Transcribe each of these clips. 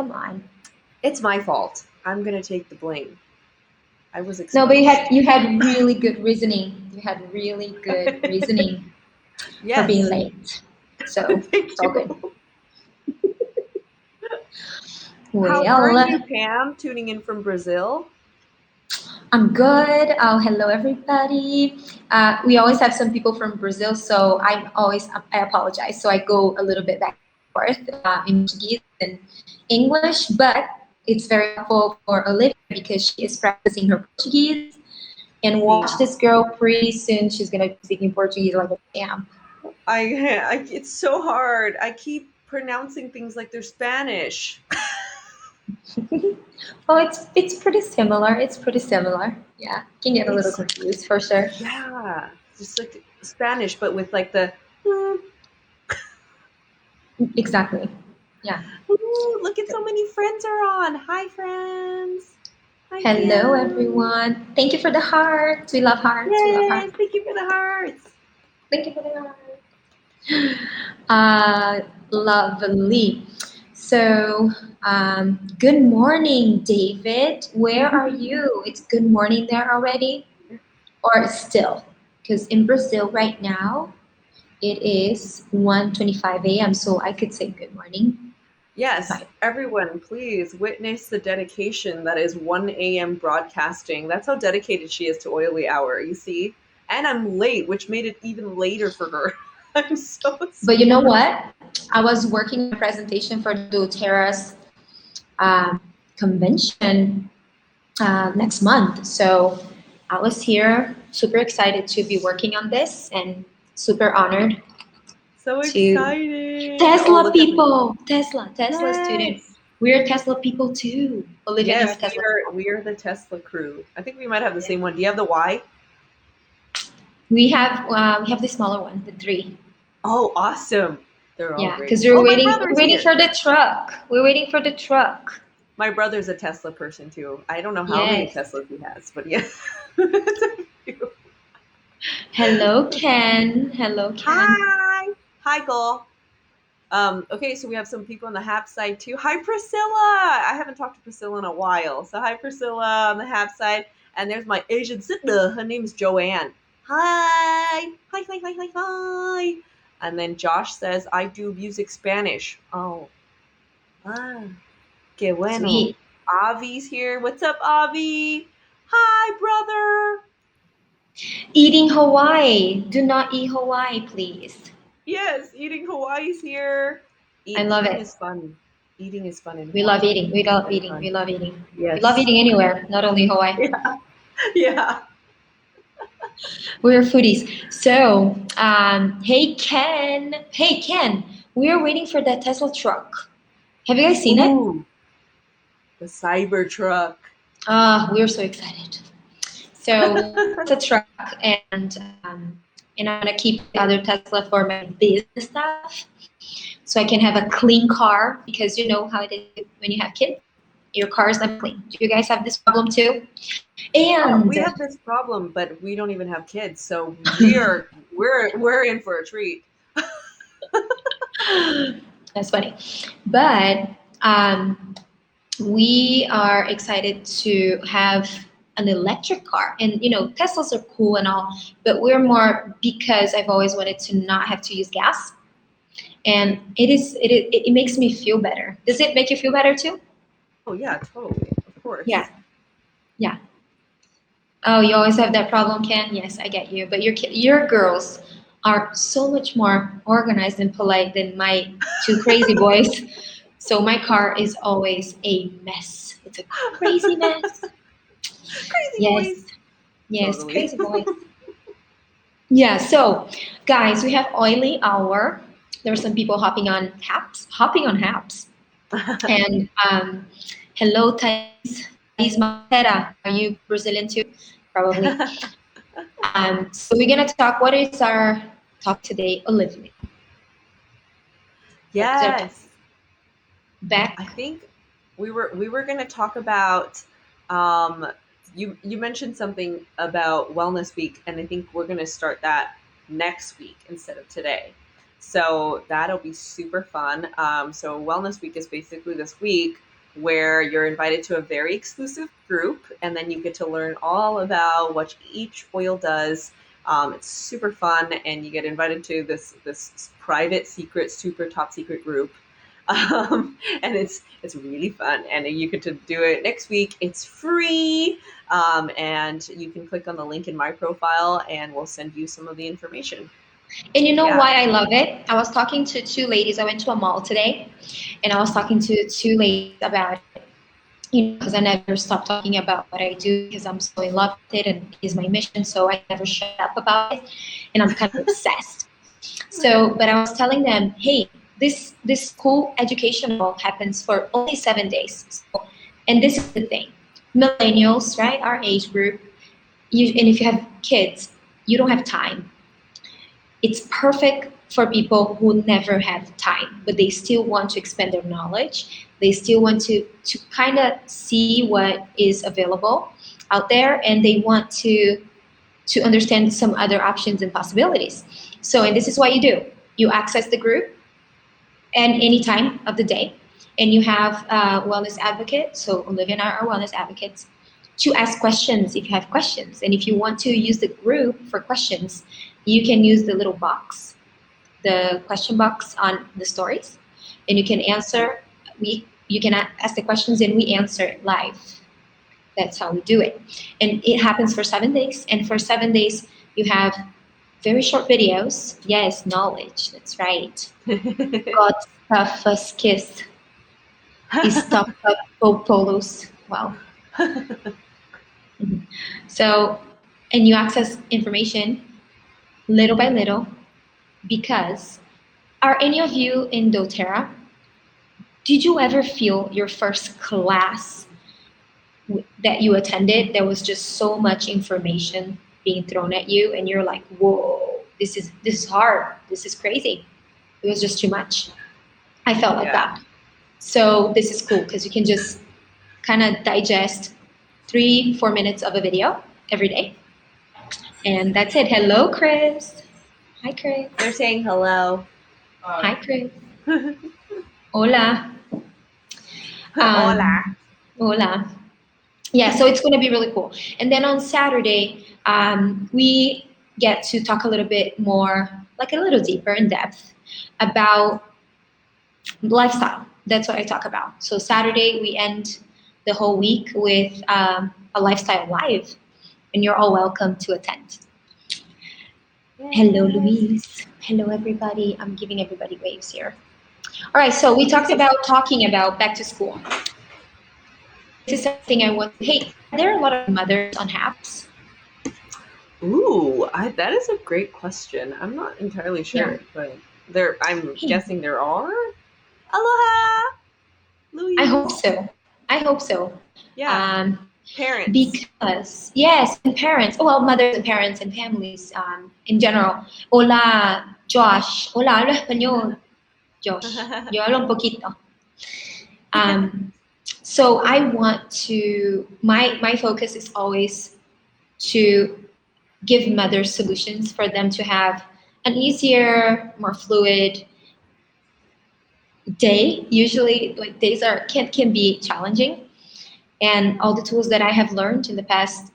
Come on. It's my fault. I'm gonna take the blame. I was No, but exposed. you had really good reasoning. You had really good reasoning for being Yes. late. So Thank it's all good. you. How are Well, you, Pam? Tuning in from Brazil? I'm good. Oh, hello everybody. We always have some people from Brazil, so I apologize. So I go a little bit back and forth in Portuguese and English, but it's very helpful for Olivia because she is practicing her Portuguese. And watch See, this girl, pretty soon she's gonna be speaking Portuguese like a champ. it's so hard. I keep pronouncing things like they're Spanish. Well, it's pretty similar. It's pretty similar. Yeah, can get a little It's confused for sure. yeah, just like Spanish, but with like the "Mm, Exactly. Yeah. ooh, look at so many friends are on. Hi, friends. Hi, Hello, Pam. everyone. Thank you for the hearts. We love hearts. We love Yay! hearts. Thank you for the hearts. Thank you for the hearts. Lovely. So, good morning, David. Where are you? It's good morning there already, or still? Because in Brazil right now, it is 1:25 a.m. So I could say good morning. Yes, Right. everyone, please witness the dedication that is 1 a.m. broadcasting. That's how dedicated she is to Oily Hour, you see? And I'm late, which made it even later for her. I'm so But you know sorry. what? I was working on a presentation for the doTERRA's um, convention next month. So I was here, super excited to be working on this and super honored So to exciting. Oh, Tesla look at me. people, Tesla student. Yes. We're Tesla people too. Olivia and I are Yes, Tesla we people. are the Tesla crew. I think we might have the Yeah. same one. Do you have the Y? We have the smaller one, the three. Oh, awesome. They're all Yeah, great. because Oh, my we're brother's waiting here. for the truck. We're waiting for the truck. My brother's a Tesla person too. I don't know how many Yes. Teslas he has, but yeah. It's a few. Hello, Ken. Hello, Ken. Hi. Hi, Goal. Okay, so we have some people on the Hap side too. Hi, Priscilla. I haven't talked to Priscilla in a while. So hi, Priscilla on the Hap side. And there's my Asian sister. Her name's Joanne. Hi. Hi, hi, hi, hi, hi. And then Josh says, I do music Spanish. Oh, ah, que bueno. Sweet. Avi's here. What's up, Avi? Hi, brother. Eating Hawaii. Do not eat Hawaii, please. Yes, eating Hawaii's here. I love Eating it. is fun. Eating is fun in We love Hawaii. eating. We It's love very eating. fun. We love eating. We love Yes. eating anywhere, not only Hawaii. Yeah. Yeah. We're foodies. So, hey Ken. Hey Ken. We are waiting for that Tesla truck. Have you guys seen it? Ooh, the Cybertruck. We're so excited. So it's a truck, and I'm gonna keep the other Tesla for my business stuff, so I can have a clean car because you know how it is when you have kids. Your car is not clean. Do you guys have this problem too? And We have this problem, but we don't even have kids, so we're in for a treat. that's funny. But we are excited to have an electric car. And you know, Teslas are cool and all, but we're more because I've always wanted to not have to use gas. And it makes me feel better. Does it make you feel better too? Oh yeah, totally. Of Yeah. course. Yeah. Oh, you always have that problem, Ken? Yes, I get you. But your girls are so much more organized and polite than my two crazy boys. So my car is always a mess. It's a crazy mess. Crazy Yes, boys. yes, Totally. crazy boys. Yeah, so guys, we have oily hour. There are some people hopping on haps. And hello, Thais Matera. Are you Brazilian too? Probably. So we're gonna talk. What is our topic today, Olivia? What is our topic? Yes. I Back. think we were going to talk about um you mentioned something about Wellness Week, and I think we're going to start that next week instead of today. So that'll be super fun. So Wellness Week is basically this week. where you're invited to a very exclusive group, and then you get to learn all about what each oil does. It's super fun, and you get invited to this private, secret, super top secret group. And it's really fun, and you get to do it next week. It's free, and you can click on the link in my profile, and we'll send you some of the information. And you know Yeah. why I love it? I was talking to two ladies. I went to a mall today, and I was talking to two ladies about it. Because I never stop talking about what I do because I'm so in love with it and it is my mission. So I never shut up about it, and I'm kind of obsessed. So, but I was telling them, hey, this school educational happens for only 7 days. So, and this is the thing, millennials, right? Our age group, and if you have kids, you don't have time. It's perfect for people who never have time, but they still want to expand their knowledge. They still want to kind of see what is available out there, and they want to understand some other options and possibilities. So, and this is what you do. You access the group at any time of the day, and you have a wellness advocate. So Olivia and I are wellness advocates to ask questions if you have questions. And if you want to use the group for questions, you can use the little box, the question box on the stories, and you can answer. You can ask the questions and we answer it live. That's how we do it. And it happens for 7 days. And for 7 days, you have very short videos. Yes, knowledge. That's right. God's toughest kiss is tough polos. Wow. So, and you access information little by little, because are any of you in doTERRA? Did you ever feel your first class that you attended, there was just so much information being thrown at you and you're like, whoa, this is hard, this is crazy, it was just too much? I felt like that. So this is cool because you can just kind of digest 3-4 minutes of a video every day, and that's it. Hello, Chris. Hi, Chris. They're saying hello. Hi, Chris. Hola. Hola. Hola. Yeah, so it's going to be really cool. And then on Saturday, we get to talk a little bit more, like a little deeper in depth about lifestyle. That's what I talk about. So Saturday, we end the whole week with a lifestyle live, and you're all welcome to attend. Hello, Louise. Hello, everybody. I'm giving everybody waves here. All right, so we talked about talking about back to school. This is something I want. Hey, are there a lot of mothers on HAPS? Ooh, that is a great question. I'm not entirely sure, but I'm guessing there are. Aloha, Louise. I hope so. Yeah. Parents. Because yes, and parents. Well, mothers and parents and families in general. Hola, Josh. Hola, hablo español. Josh, yo hablo un poquito. So I want to. My focus is always to give mothers solutions for them to have an easier, more fluid day. Usually, like days can be challenging, and all the tools that I have learned in the past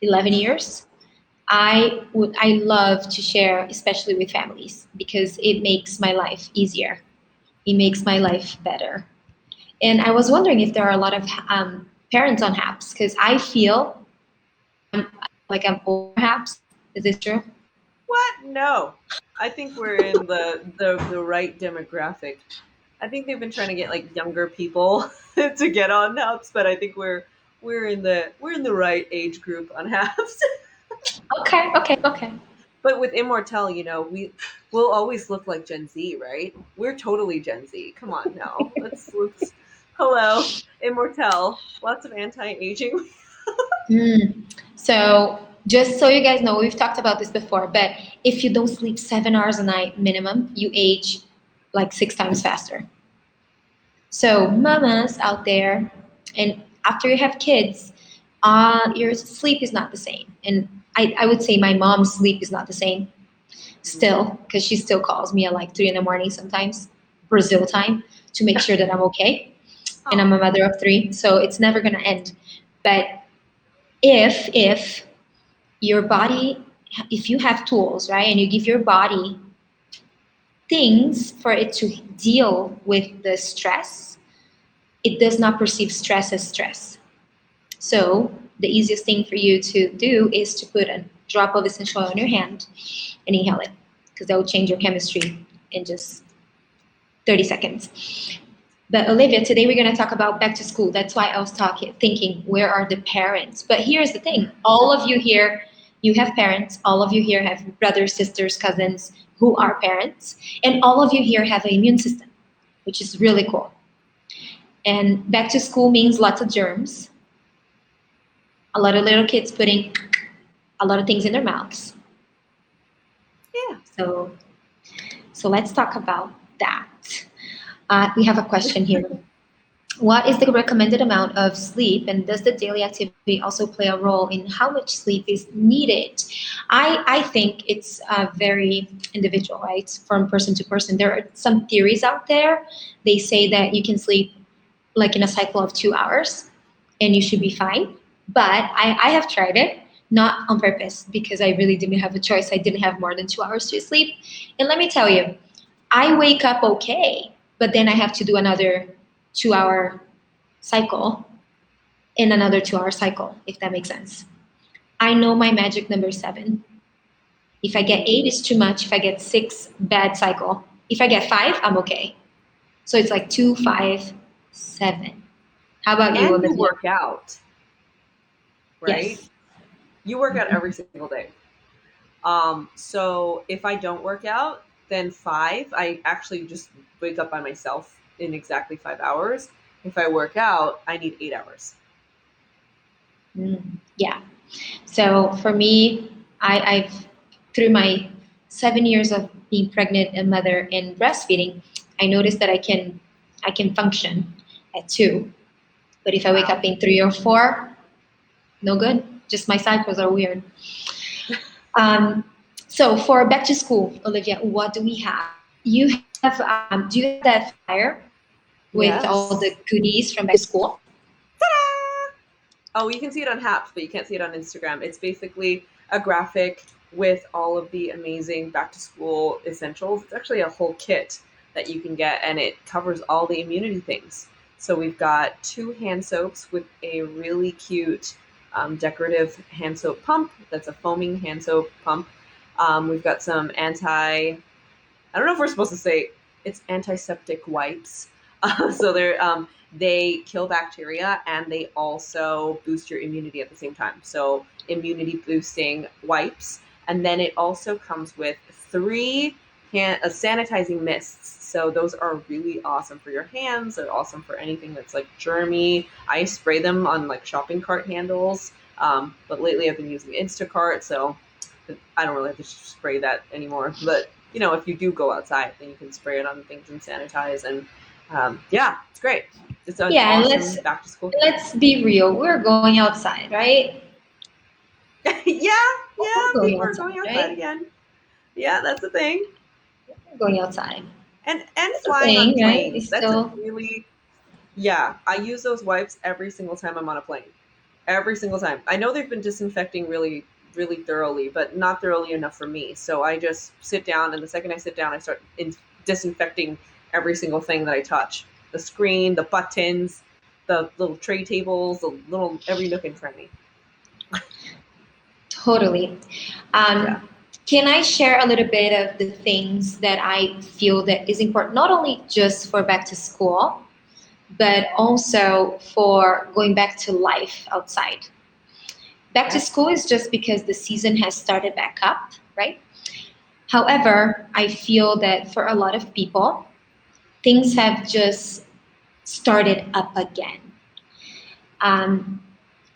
11 years, I love to share, especially with families, because it makes my life easier. It makes my life better. And I was wondering if there are a lot of parents on HAPS, because I feel like I'm over HAPS. Is this true? What? No. I think we're in the right demographic. I think they've been trying to get like younger people to get on HAPS, but I think we're in the right age group on HAPS. Okay. But with Immortelle, we'll always look like Gen Z, right? We're totally Gen Z. Come on now. Let's hello, Immortelle. Lots of anti-aging. So just so you guys know, we've talked about this before, but if you don't sleep 7 hours a night minimum, you age like 6 times faster. So mamas out there, and after you have kids, your sleep is not the same. And I would say my mom's sleep is not the same still, because she still calls me at like 3 a.m. sometimes, Brazil time, to make sure that I'm okay. and I'm a mother of three, so it's never gonna end. But if your body, if you have tools, right, and you give your body things for it to deal with the stress, it does not perceive stress as stress. So the easiest thing for you to do is to put a drop of essential oil in your hand and inhale it, because that will change your chemistry in just 30 seconds. But Olivia, today we're going to talk about back to school. That's why I was thinking, where are the parents? But here's the thing: all of you here, you have parents. All of you here have brothers, sisters, cousins who are parents, and all of you here have an immune system, which is really cool. And back to school means lots of germs, a lot of little kids putting a lot of things in their mouths. Yeah. So let's talk about that. We have a question here. What is the recommended amount of sleep, and does the daily activity also play a role in how much sleep is needed? I think it's very individual, right? From person to person. There are some theories out there. They say that you can sleep like in a cycle of 2 hours and you should be fine. But I have tried it, not on purpose, because I really didn't have a choice. I didn't have more than 2 hours to sleep. And let me tell you, I wake up okay, but then I have to do another 2 hour cycle and another 2 hour cycle, if that makes sense. I know my magic number 7. If I get 8, it's too much. If I get 6, bad cycle. If I get 5, I'm okay. So it's like 2, 5, 7. How about you, And Olivia? you work out, right? Yes. You work out every single day. So if I don't work out, then 5, I actually just wake up by myself in exactly 5 hours. If I work out, I need 8 hours. Yeah. So for me, I've through my 7 years of being pregnant and mother and breastfeeding, I noticed that I can function at 2, but if I wake up in 3 or 4, no good. Just my cycles are weird. So for back to school, Olivia, what do we have? You have do you have that flyer with all the goodies from back to school? Oh, you can see it on Haps, but you can't see it on Instagram. It's basically a graphic with all of the amazing back to school essentials. It's actually a whole kit that you can get, and it covers all the immunity things. So we've got 2 hand soaps with a really cute decorative hand soap pump. That's a foaming hand soap pump. We've got some I don't know if we're supposed to say it's antiseptic wipes. So they kill bacteria and they also boost your immunity at the same time. So immunity boosting wipes. And then it also comes with 3 sanitizing mists. So those are really awesome for your hands. They're awesome for anything that's like germy. I spray them on like shopping cart handles. But lately I've been using Instacart, so I don't really have to spray that anymore. But you know, if you do go outside, then you can spray it on things and sanitize. And yeah, it's great. It's an awesome back to school. Let's be real. We're going outside, right? yeah, people are going outside again. Yeah, that's the thing. We're going outside. And flying on planes. Right? That's a really, yeah, I use those wipes every single time I'm on a plane. Every single time. I know they've been disinfecting really, really thoroughly, but not thoroughly enough for me. So I just sit down, and the second I sit down, I start disinfecting every single thing that I touch. The screen, the buttons, the little tray tables, the little every nook and cranny. Totally. Can I share a little bit of the things that I feel that is important, not only just for back to school, but also for going back to life outside? Back to school is just because the season has started back up, right? However, I feel that for a lot of people, things have just started up again.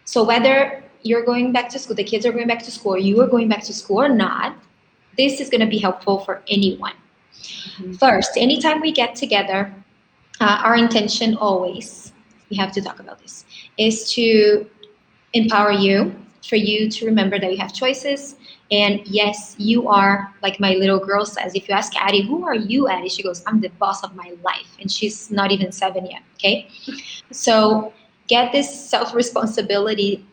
So whether you're going back to school, the kids are going back to school, or you are going back to school or not, this is going to be helpful for anyone. Mm-hmm. First, anytime we get together, our intention always, we have to talk about this, is to empower you, for you to remember that you have choices. And yes, you are, like my little girl says, if you ask Addie, who are you, Addie? She goes, I'm the boss of my life. And she's not even 7 yet. Okay. So get this self responsibility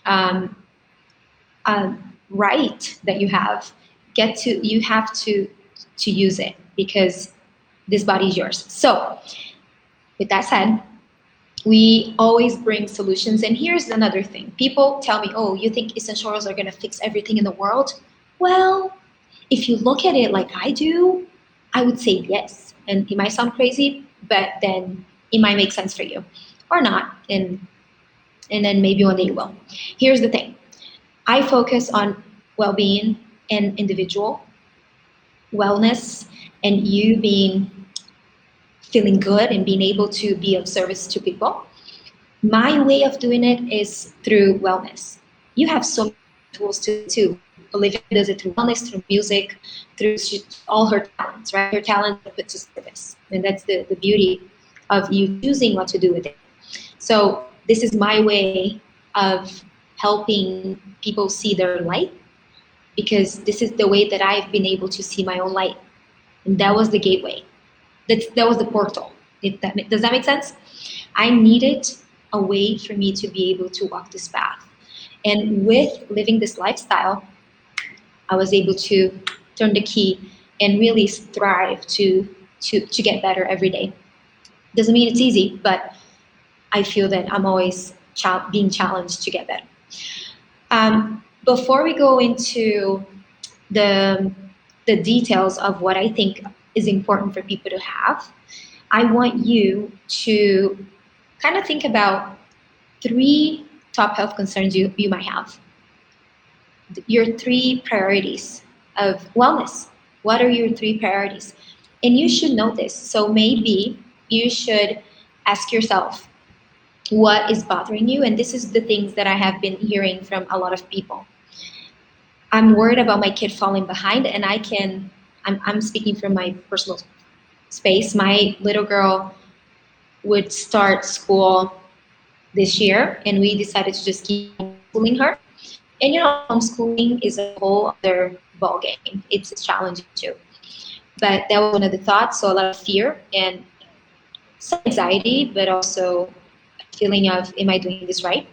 um, right that you have. You have to use it because this body is yours. So with that said, we always bring solutions. And here's another thing. People tell me, oh, you think essential oils are going to fix everything in the world? Well, if you look at it like I do, I would say yes. And it might sound crazy, but then it might make sense for you or not. And then maybe one day you will. Here's the thing. I focus on well-being and individual wellness and you being feeling good and being able to be of service to people. My way of doing it is through wellness. You have so many tools to too. Olivia does it through wellness, through music, through all her talents, right? Her talents are put to service. And that's the beauty of you choosing what to do with it. So this is my way of helping people see their light because this is the way that I've been able to see my own light. And that was the gateway. That was the portal. Does that make sense? I needed a way for me to be able to walk this path. And with living this lifestyle, I was able to turn the key and really strive to get better every day. Doesn't mean it's easy, but I feel that I'm always being challenged to get better. Before we go into the details of what I think is important for people to have, I want you to kind of think about 3 top health concerns you might have. Your 3 priorities of wellness. What are your 3 priorities? And you should know this. So maybe you should ask yourself, what is bothering you? And this is the things that I have been hearing from a lot of people. I'm worried about my kid falling behind, and I'm speaking from my personal space. My little girl would start school this year, and we decided to just keep schooling her. And homeschooling is a whole other ball game. It's challenging too. But that was one of the thoughts. So a lot of fear and some anxiety, but also a feeling of, am I doing this right?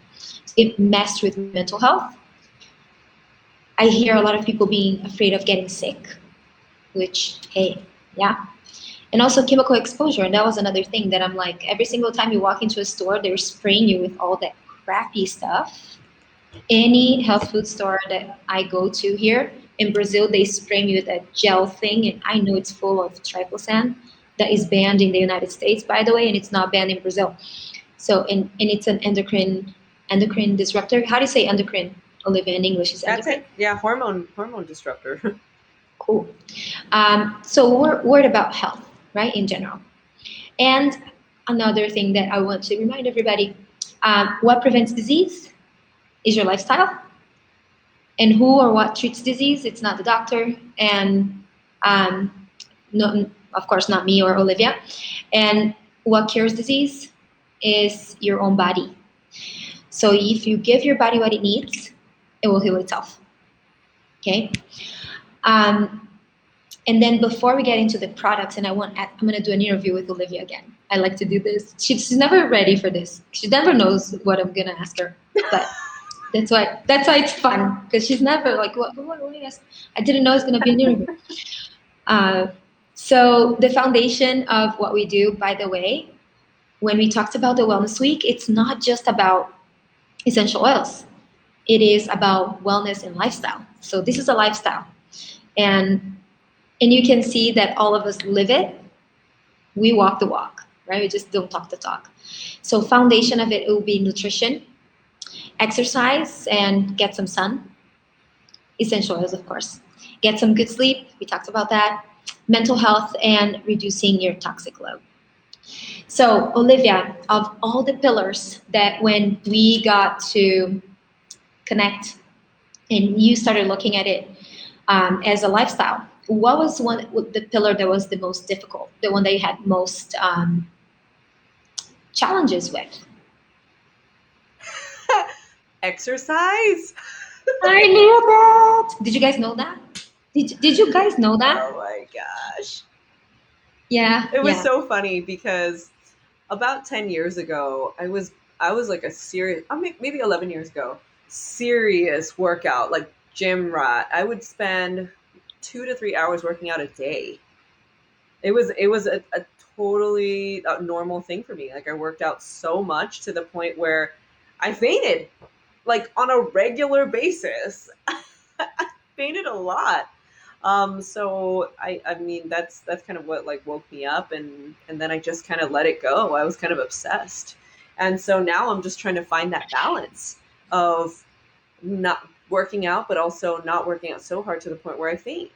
It messed with mental health. I hear a lot of people being afraid of getting sick, which, hey, yeah. And also chemical exposure. And that was another thing that I'm like, every single time you walk into a store, they're spraying you with all that crappy stuff. Any health food store that I go to here in Brazil, they spray me with a gel thing. And I know it's full of triclosan that is banned in the United States, by the way, and it's not banned in Brazil. So, and it's an endocrine disruptor. How do you say endocrine, Olivia, in English? Is That's endocrine? it. Yeah, hormone disruptor. Cool. So we're worried about health, right, in general. And another thing that I want to remind everybody, what prevents disease is your lifestyle. And who or what treats disease? It's not the doctor. And no, of course, not me or Olivia. And what cures disease is your own body. So if you give your body what it needs, it will heal itself. Okay? And then before we get into the products, and I'm going to do an interview with Olivia again. I like to do this. She's never ready for this. She never knows what I'm going to ask her. But that's why it's fun, because she's never like, what I didn't know it's going to be an interview. So the foundation of what we do, by the way, when we talked about the Wellness Week, it's not just about essential oils. It is about wellness and lifestyle. So this is a lifestyle. And you can see that all of us live it. We walk the walk, right? We just don't talk the talk. So foundation of it will be nutrition, exercise, and get some sun. Essential oils, of course. Get some good sleep. We talked about that. Mental health and reducing your toxic load. So Olivia, of all the pillars that when we got to connect and you started looking at it as a lifestyle, what was the pillar that was the most difficult, the one that you had most challenges with? Exercise. I knew that. Did you guys know that? Did you guys know that? Oh my gosh. Yeah, It was yeah. so funny because about 10 years ago, I was like a serious, I mean, maybe 11 years ago, serious workout, like gym rat. I would spend 2 to 3 hours working out a day. It was a totally normal thing for me. Like I worked out so much to the point where I fainted like on a regular basis. I fainted a lot. So I mean that's kind of what like woke me up, and then I just kind of let it go. I was kind of obsessed. And so now I'm just trying to find that balance of not working out but also not working out so hard to the point where I faint.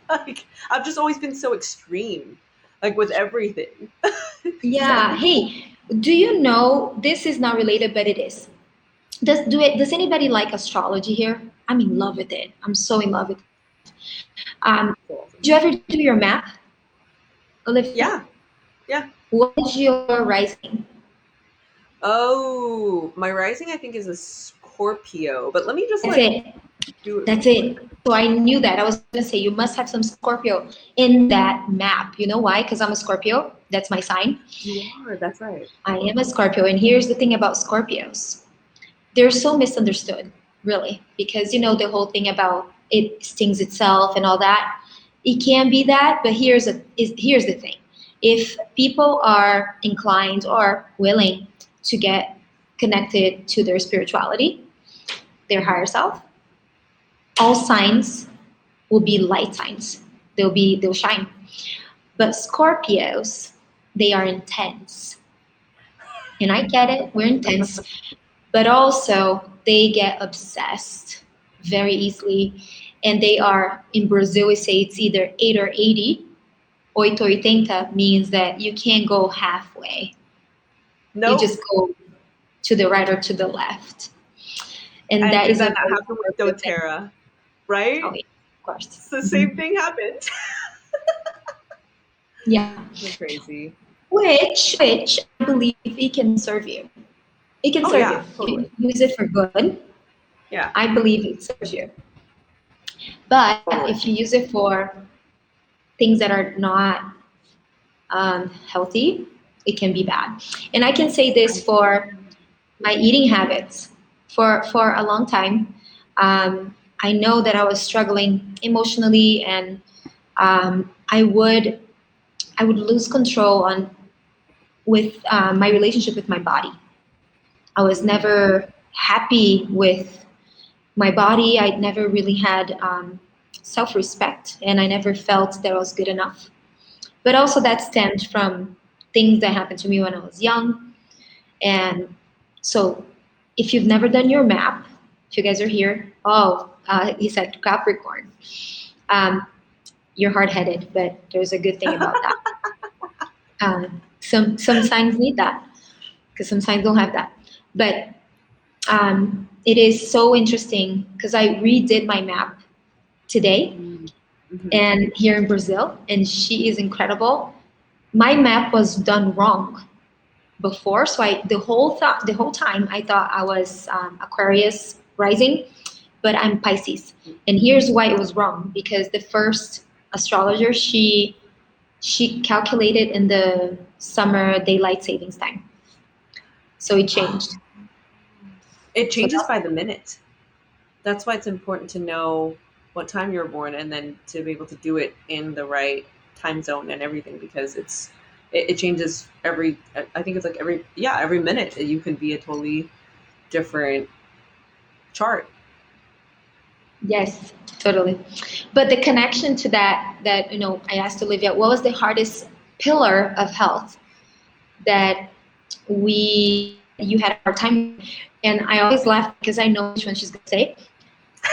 Like I've just always been so extreme like with everything. Yeah. Hey, do you know this is not related, but it is. Does anybody like astrology here? I'm in love with it. I'm so in love with it. Did you ever do your map, Olivia? Yeah, yeah. What is your rising? Oh, my rising I think is a Scorpio, but let me just That's like it. do it real That's quick. it. So I knew that. I was going to say you must have some Scorpio in that map. You know why? Because I'm a Scorpio. That's my sign. You are, that's right. I am a Scorpio. And here's the thing about Scorpios, they're so misunderstood, really, because you know the whole thing about it stings itself and all that. It can be that, but here's the thing: if people are inclined or willing to get connected to their spirituality, their higher self, all signs will be light signs. They'll shine. But Scorpios, they are intense, and I get it. We're intense, but also they get obsessed very easily. And they are, in Brazil, we say it's either 8 or 80. Oito oitenta means that you can't go halfway. You Nope. just go to the right or to the left. And And that did is a that not very happen with Scorpio thing. doTERRA? Right? Oh, yeah, of course. It's the same Mhm. thing happened. Yeah. So crazy. Which I believe it can serve you. It can Oh serve you. yeah, If totally. you use it for good, Yeah, I believe it serves you. But totally. if you use it for things that are not healthy, it can be bad. And I can say this for my eating habits. For a long time, I know that I was struggling emotionally, and I would lose control on with my relationship with my body. I was Mm. never happy with my body. I never really had self-respect, and I never felt that I was good enough. But also that stemmed from things that happened to me when I was young. And so if you've never done your map, if you guys are here, he said Capricorn. Um, you're hard-headed, but there's a good thing about that. Some signs need that because some signs don't have that. But it is so interesting because I redid my map today Mm-hmm. and here in Brazil, and she is incredible. My map was done wrong before, so the whole time I thought I was Aquarius rising, but I'm Pisces. And here's why it was wrong: because the first astrologer, she calculated in the summer daylight savings time, so it changed. It So changes by the minute. That's why it's important to know what time you were born and then to be able to do it in the right time zone and everything because it changes every I think it's like every minute you can be a totally different chart. yes, totally. But the connection to that I asked Olivia, what was the hardest pillar of health that we you had a hard time? And I always laugh because I know which one she's gonna say.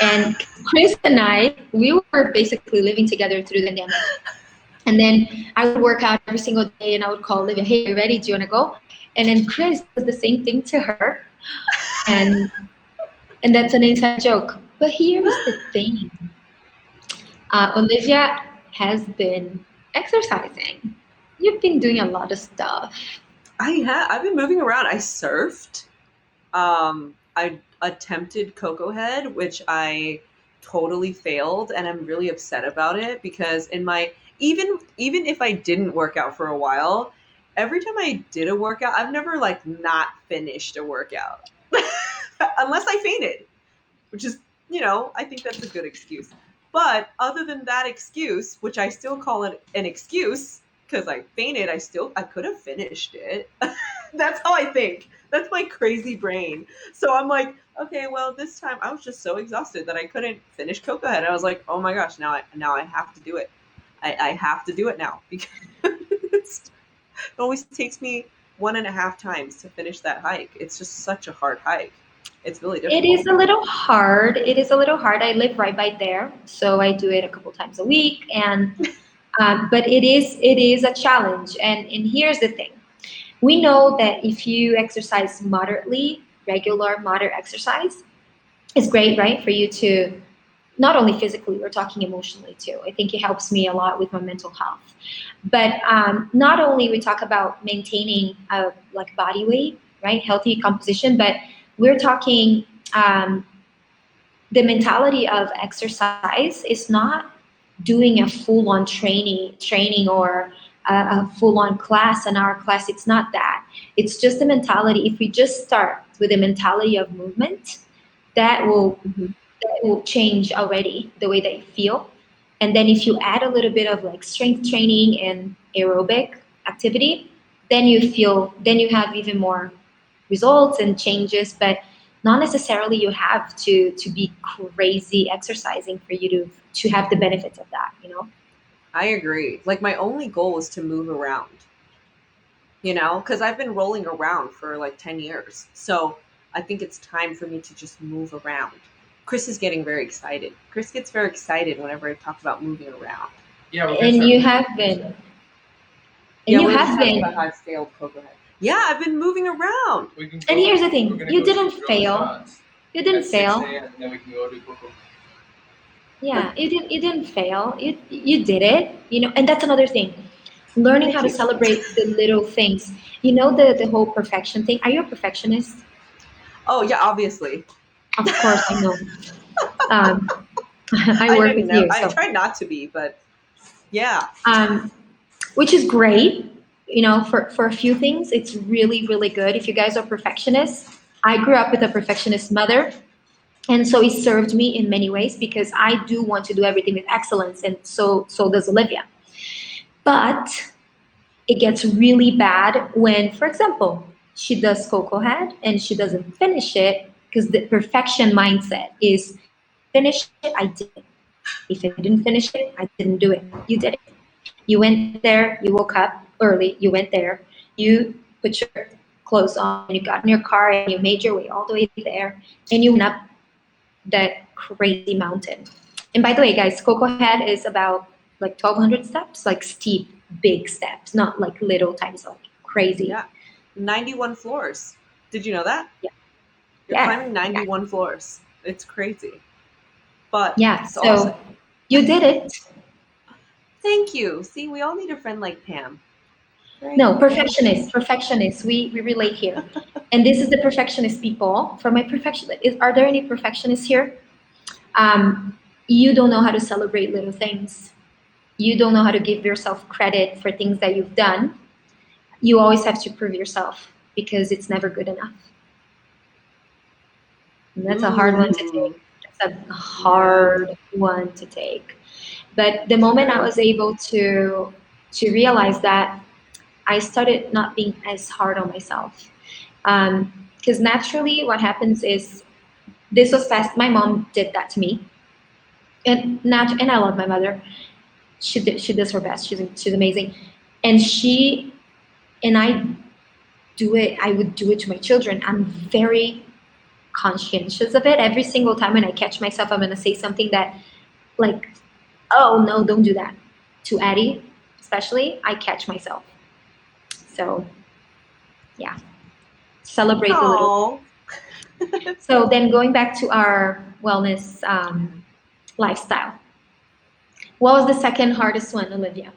And Chris and I, we were basically living together through the pandemic. And then I would work out every single day, and I would call Olivia, "Hey, are you ready? Do you want to go?" And then Chris does the same thing to her, and that's an inside joke. But here's the thing: Olivia has been exercising. You've been doing a lot of stuff. I've been moving around. I surfed. I attempted Coco Head, which I totally failed, and I'm really upset about it because in my even if I didn't work out for a while, every time I did a workout, I've never like not finished a workout unless I fainted, which is, I think that's a good excuse. But other than that excuse, which I still call it an excuse because I fainted, I could have finished it. That's how I think. That's my crazy brain. So I'm like, okay, well, this time I was just so exhausted that I couldn't finish Coco Head. I was like, oh my gosh, now I have to do it. I have to do it now because it always takes me 1.5 times to finish that hike. It's just such a hard hike. It's really It is difficult. a little hard. It is a little hard. I live right by there, so I do it a couple times a week, and but it is a challenge. And here's the thing: we know that if you exercise moderately, regular moderate exercise is great, right? For you to not only physically, we're talking emotionally too. I think it helps me a lot with my mental health. But not only we talk about maintaining like body weight, right, healthy composition, but we're talking the mentality of exercise is not doing a full-on training or a full-on class, an hour class. It's not that. It's just the mentality. If we just start with the mentality of movement, that will Mhm. that will change already the way that you feel. And then if you add a little bit of like strength training and aerobic activity, then you have even more results and changes. But not necessarily you have to be crazy exercising for you to have the benefits of that, you know? I agree. Like my only goal is to move around, because I've been rolling around for like 10 years. So I think it's time for me to just move around. Chris is getting very excited. Chris gets very excited whenever I talk about moving around. Yeah, we're gonna And start you moving have around been. instead. And Yeah, you we're just have talking about been. how I've failed Coco Head. Yeah, I've been moving around. We can And go. here's the We're thing, gonna you go didn't shoot drone fail. shots You didn't at 6 fail. a.m. and then we can go do Coco. Yeah, you didn't fail. You did it, you know, and that's another thing. Learning how Thank to you. celebrate the little things. You know the whole perfection thing. Are you a perfectionist? Oh, yeah, obviously. Of course I know. Um, I I work didn't with know. you, I so tried not to be, but yeah. um, which is great. You know, for a few things, it's really really good. If you guys are perfectionists, I grew up with a perfectionist mother, and so it served me in many ways because I do want to do everything with excellence, and so does Olivia. But it gets really bad when, for example, she does Coco Head and she doesn't finish it because the perfection mindset is finish it, I did it. If I didn't finish it, I didn't do it. You did it. You went there, you woke up early, you went there, you put your clothes on, you got in your car and you made your way all the way there and you went up that crazy mountain. And by the way, guys, Coco Head is about like 1,200 steps, like steep, big steps, not like little tiny, like crazy. Yeah. 91 floors. Did you know that? Yeah. You're Yes. climbing Yeah. 91 floors. It's crazy, but Yeah. it's awesome. So you did it. Thank you. See, we all need a friend like Pam. Right? No, perfectionist, perfectionist. We relate here. And this is the perfectionist people. For my perfectionist, are there any perfectionists here? You don't know how to celebrate little things. You don't know how to give yourself credit for things that you've done. You always have to prove yourself because it's never good enough. And that's a hard one to take. Ooh. That's a Yeah. hard one to take. But the moment I True. was able to realize that, I started not being as hard on myself. Because naturally, what happens is this was past. My mom did that to me, and I love my mother. She does her best. She's amazing, and I do it. I would do it to my children. I'm very conscientious of it. Every single time when I catch myself, I'm gonna say something that like, oh no, don't do that. To Addie, especially, I catch myself. So yeah, celebrate the little. Oh. So then going back to our wellness lifestyle. What was the second hardest one, Olivia?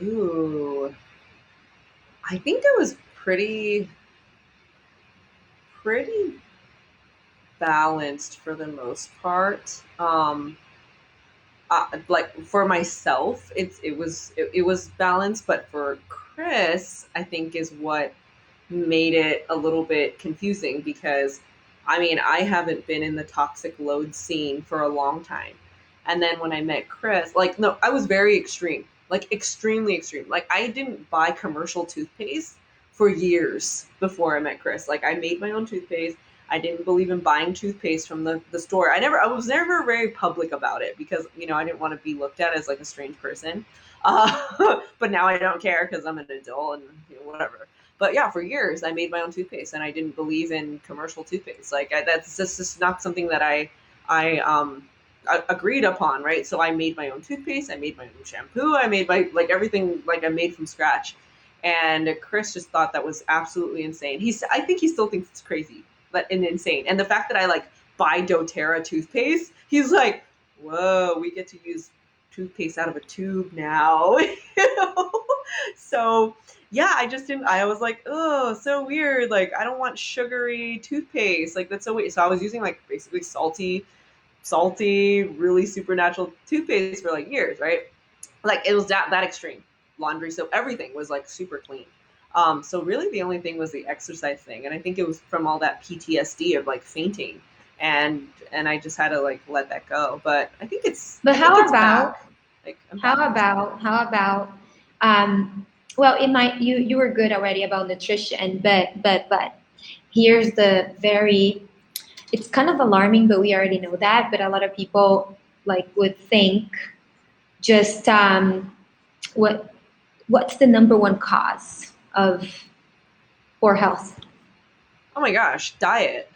Ooh. I think it was pretty. pretty balanced for the most part. Like for myself, it was balanced, but for Chris, I think is what made it a little bit confusing because I mean, I haven't been in the toxic load scene for a long time. And then when I met Chris, like, no, I was very extreme, like, extremely extreme. Like, I didn't buy commercial toothpaste for years before I met Chris. Like, I made my own toothpaste. I didn't believe in buying toothpaste from the store. I was never very public about it because, you know, I didn't want to be looked at as like a strange person. But now I don't care because I'm an adult and you know, whatever. But yeah, for years I made my own toothpaste, and I didn't believe in commercial toothpaste. Like that's just not something that I agreed upon, right? So I made my own toothpaste, I made my own shampoo, I made my like everything like I made from scratch. And Chris just thought that was absolutely insane. I think he still thinks it's crazy, but and insane. And the fact that I like buy DoTerra toothpaste, he's like, "Whoa, we get to use toothpaste out of a tube now." You know? So yeah, I just didn't. I was like, oh, so weird. Like, I don't want sugary toothpaste. Like, that's so weird. So I was using like basically salty, really supernatural toothpaste for like years, right? Like, it was that extreme. Laundry soap, everything was like super clean. So really, the only thing was the exercise thing, and I think it was from all that PTSD of like fainting, and I just had to like let that go. But I think it's. But I think how it's about back. Like, how about well, it might you were good already about nutrition, but here's the very it's kind of alarming, but we already know that. But a lot of people like would think just what what's the number one cause of poor health? Oh my gosh, diet.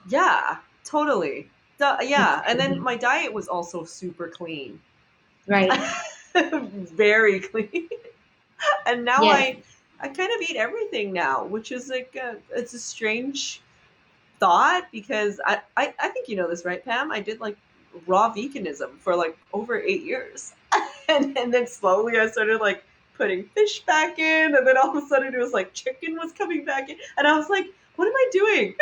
Yeah, totally. It's Yeah, and then crazy, my diet was also super clean. right? Very clean. And now Yes. I kind of eat everything now, which is like it's a strange thought because I think you know this, right, Pam? I did like raw veganism for like over 8 years. And then slowly I started like putting fish back in, and then all of a sudden it was like chicken was coming back in, and I was like, what am I doing?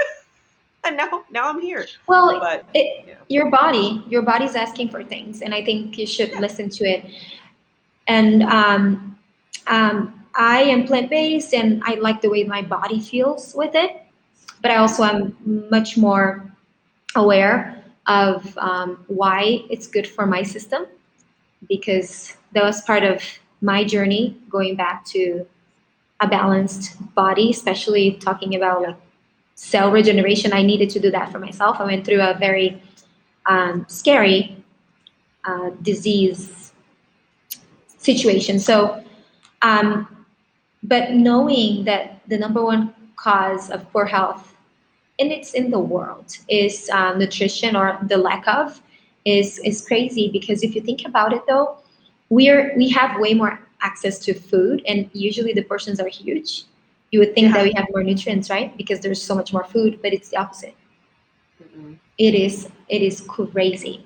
And now I'm here. Well, But yeah. your body's asking for things, and I think you should listen to it. And I am plant based, and I like the way my body feels with it. But I also am much more aware of why it's good for my system because that was part of my journey going back to a balanced body, especially talking about Yeah. like cell regeneration. I needed to do that for myself. I went through a very scary disease situation. So, um, but knowing that the number one cause of poor health, and it's in the world, is nutrition or the lack of, is crazy because if you think about it, though, we have way more access to food, and usually the portions are huge. You would think that Yeah. we have more nutrients, right? Because there's so much more food, but it's the opposite. Mm-mm. It is crazy.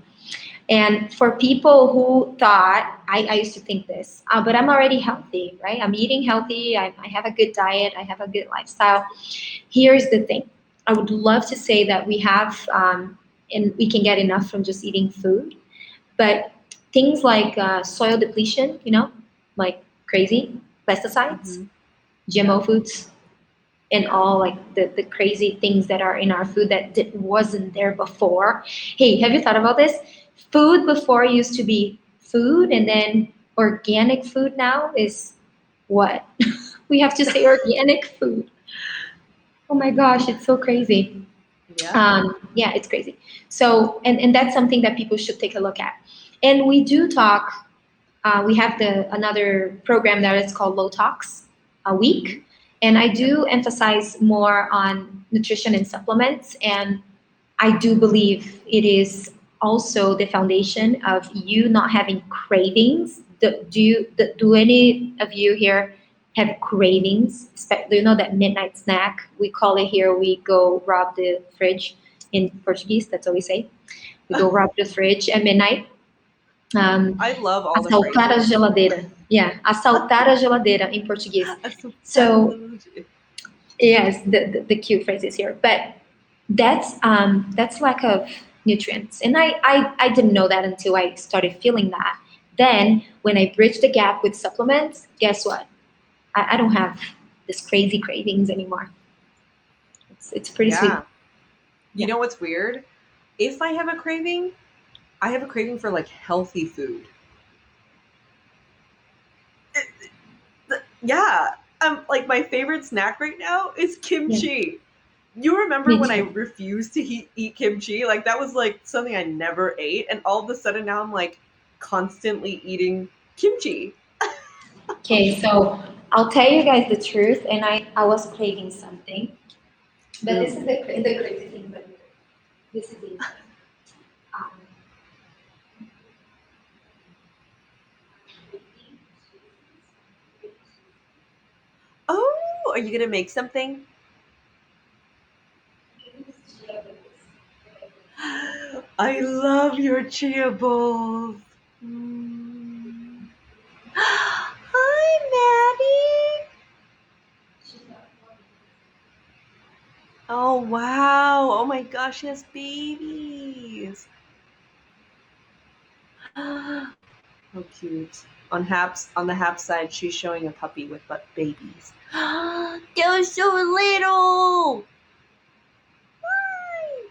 And for people who thought, I used to think this, but I'm already healthy, right? I'm eating healthy. I have a good diet. I have a good lifestyle. Here's the thing. I would love to say that we have, and we can get enough from just eating food, but things like soil depletion, like crazy, pesticides, Mm-hmm. Yeah. GMO foods, and all like the crazy things that are in our food that wasn't there before. Hey, have you thought about this? Food before used to be food, and then organic food now is what? We have to say organic food. Oh my gosh, it's so crazy. Yeah. Yeah, it's crazy. So, and that's something that people should take a look at. And we do talk. We have the another program that is called Low Talks a Mm-hmm. week, and I Yep. do emphasize more on nutrition and supplements. And I do believe it is also the foundation of you not having cravings. Do any of you here have cravings? Do you know that midnight snack? We call it here. We go rob the fridge in Portuguese. That's what we say. We go rob the fridge at midnight. Um, I love all the assaltar a phrases. geladeira. Yeah, assaltar a geladeira in Português. Assaltar a So geladeira. Yes, the cute phrases here, but that's lack of nutrients, and I didn't know that until I started feeling that. Then when I bridged the gap with supplements, guess what? I don't have this crazy cravings anymore. It's pretty sweet. Yeah. You know what's weird? If I have a craving, I have a craving for like healthy food. Yeah. Like my favorite snack right now is kimchi. You remember Me when I too. refused to eat kimchi? Like that was like something I never ate, and all of a sudden now I'm like constantly eating kimchi. Okay, so I'll tell you guys the truth, and I was craving something, but this is Mm. the crazy thing. But this is the um, Oh, are you gonna make something? I love your chia balls. Mm. Hi, Maddie. Oh wow! Oh my gosh, she has babies. How cute. On the Hap side, she's showing a puppy with babies. They're so little. Hi.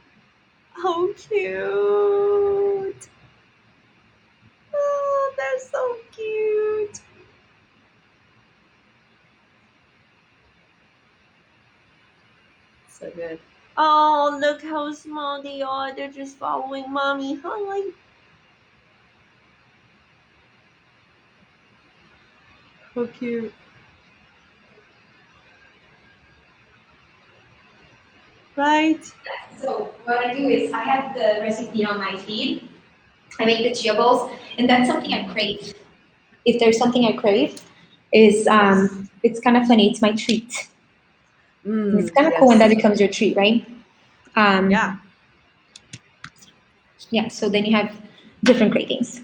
How cute. Oh, they're so cute. So good. Oh, look how small they are. They're just following mommy. Hi. How cute. Right? so what I do is I have the recipe on my feed. I make the chia balls, and that's something I crave. If there's something I crave, is Yes. it's kind of funny. It's my treat. And it's kind of cool when that Yes. becomes your treat, right? Yeah, Um, yeah. So then you have different cravings.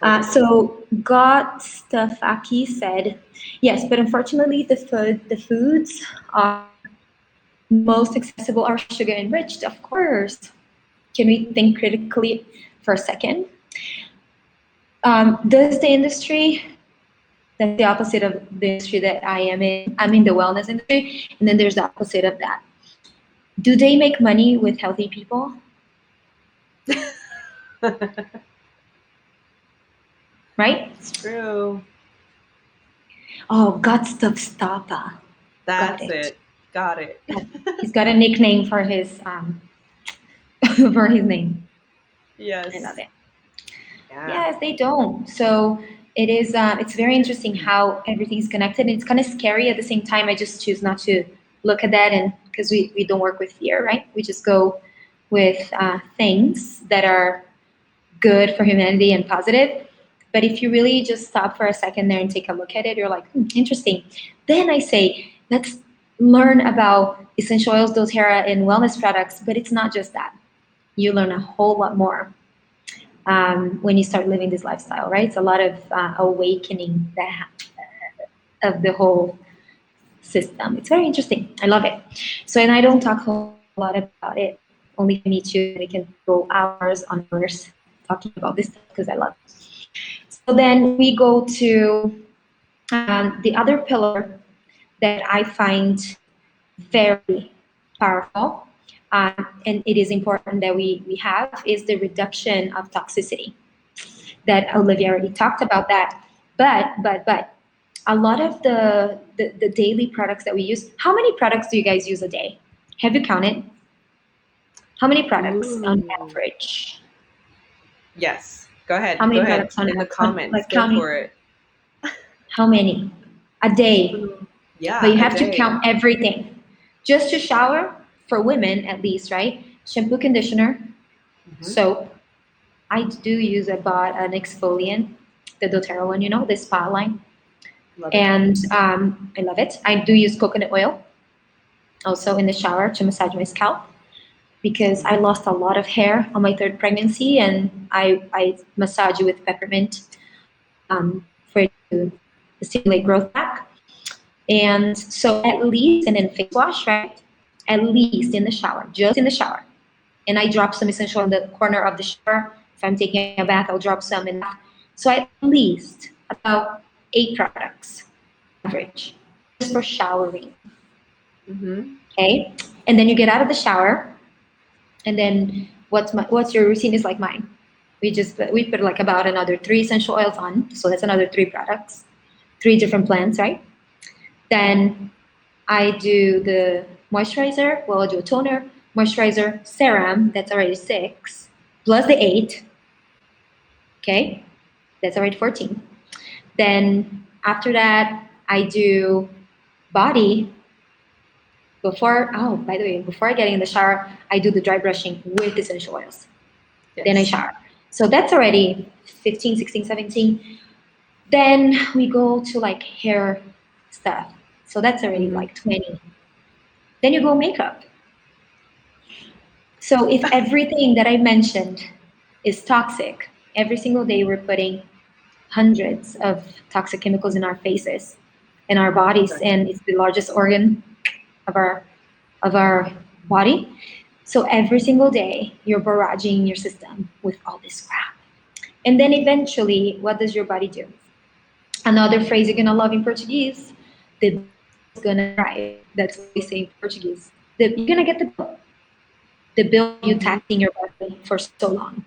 totally. So God Stafaki said, yes, but unfortunately the foods are most accessible are sugar enriched. Of course. Can we think critically for a second? Does the industry that's the opposite of the industry that I am in. I'm in the wellness industry, and then there's the opposite of that. Do they make money with healthy people? Right? It's true. Oh, God Stoppa. Got That's it. it. Got it. He's got a nickname for his for his name. I love Yes. it. Yeah. Yes, they don't. So it is. It's very interesting how everything's connected. And it's kind of scary at the same time. I just choose not to look at that, and because we don't work with fear, right? We just go with things that are good for humanity and positive. But if you really just stop for a second there and take a look at it, you're like, interesting. Then I say, let's learn about essential oils, doTERRA, and wellness products. But it's not just that. You learn a whole lot more when you start living this lifestyle, right? It's a lot of awakening that of the whole system. It's very interesting. I love it. So, and I don't talk a lot about it. Only me too. We can go hours on hours talking about this stuff because I love it. So then we go to the other pillar that I find very powerful, and it is important that we have is the reduction of toxicity. That Olivia already talked about that. But a lot of the daily products that we use, how many products do you guys use a day? Have you counted? How many products on Ooh. average? Yes. Go How ahead. Go many ahead. products on, In the like comments, go for counting? it. How many? A day. Ooh. But Yeah, you a have to day. count everything. Just to shower, for women at least, right? Shampoo, conditioner, Hmm. soap. I do use about an exfoliant, the doTERRA one, the spa line. Love it. And I love it. I do use coconut oil also in the shower to massage my scalp because I Mhm. lost a lot of hair on my third pregnancy, and I massage it with peppermint for it to stimulate growth back. And so at least, and then face wash, right? At least in the shower, just in the shower. And I drop some essential in the corner of the shower. If I'm taking a bath, I'll drop some in that. So at least about 8 products average just for showering. Mm-hmm. Okay. And then you get out of the shower, and then what's your routine is like mine. We put like about another 3 essential oils on, so that's another 3 products, 3 different plants, right? Then I do the moisturizer. Well, I'll do a toner, moisturizer, serum. That's already 6 plus the 8. Okay, that's already 14. Then after that, I do body. By the way, before I get in the shower, I do the dry brushing with essential oils. Then I Yes. shower. So that's already 15, 16, 17. Then we go to like hair stuff. So that's already Mm-hmm. like 20. Then you go makeup. So if everything that I mentioned is toxic, every single day we're putting hundreds of toxic chemicals in our faces, in our bodies, Correct. and it's the largest organ of our body. So every single day you're barraging your system with all this crap. And then eventually, what does your body do? Another phrase you're gonna love in Portuguese, the bill is gonna arrive. That's what we say in Portuguese. You're gonna get the bill you Mm-hmm. taxing your body for so long.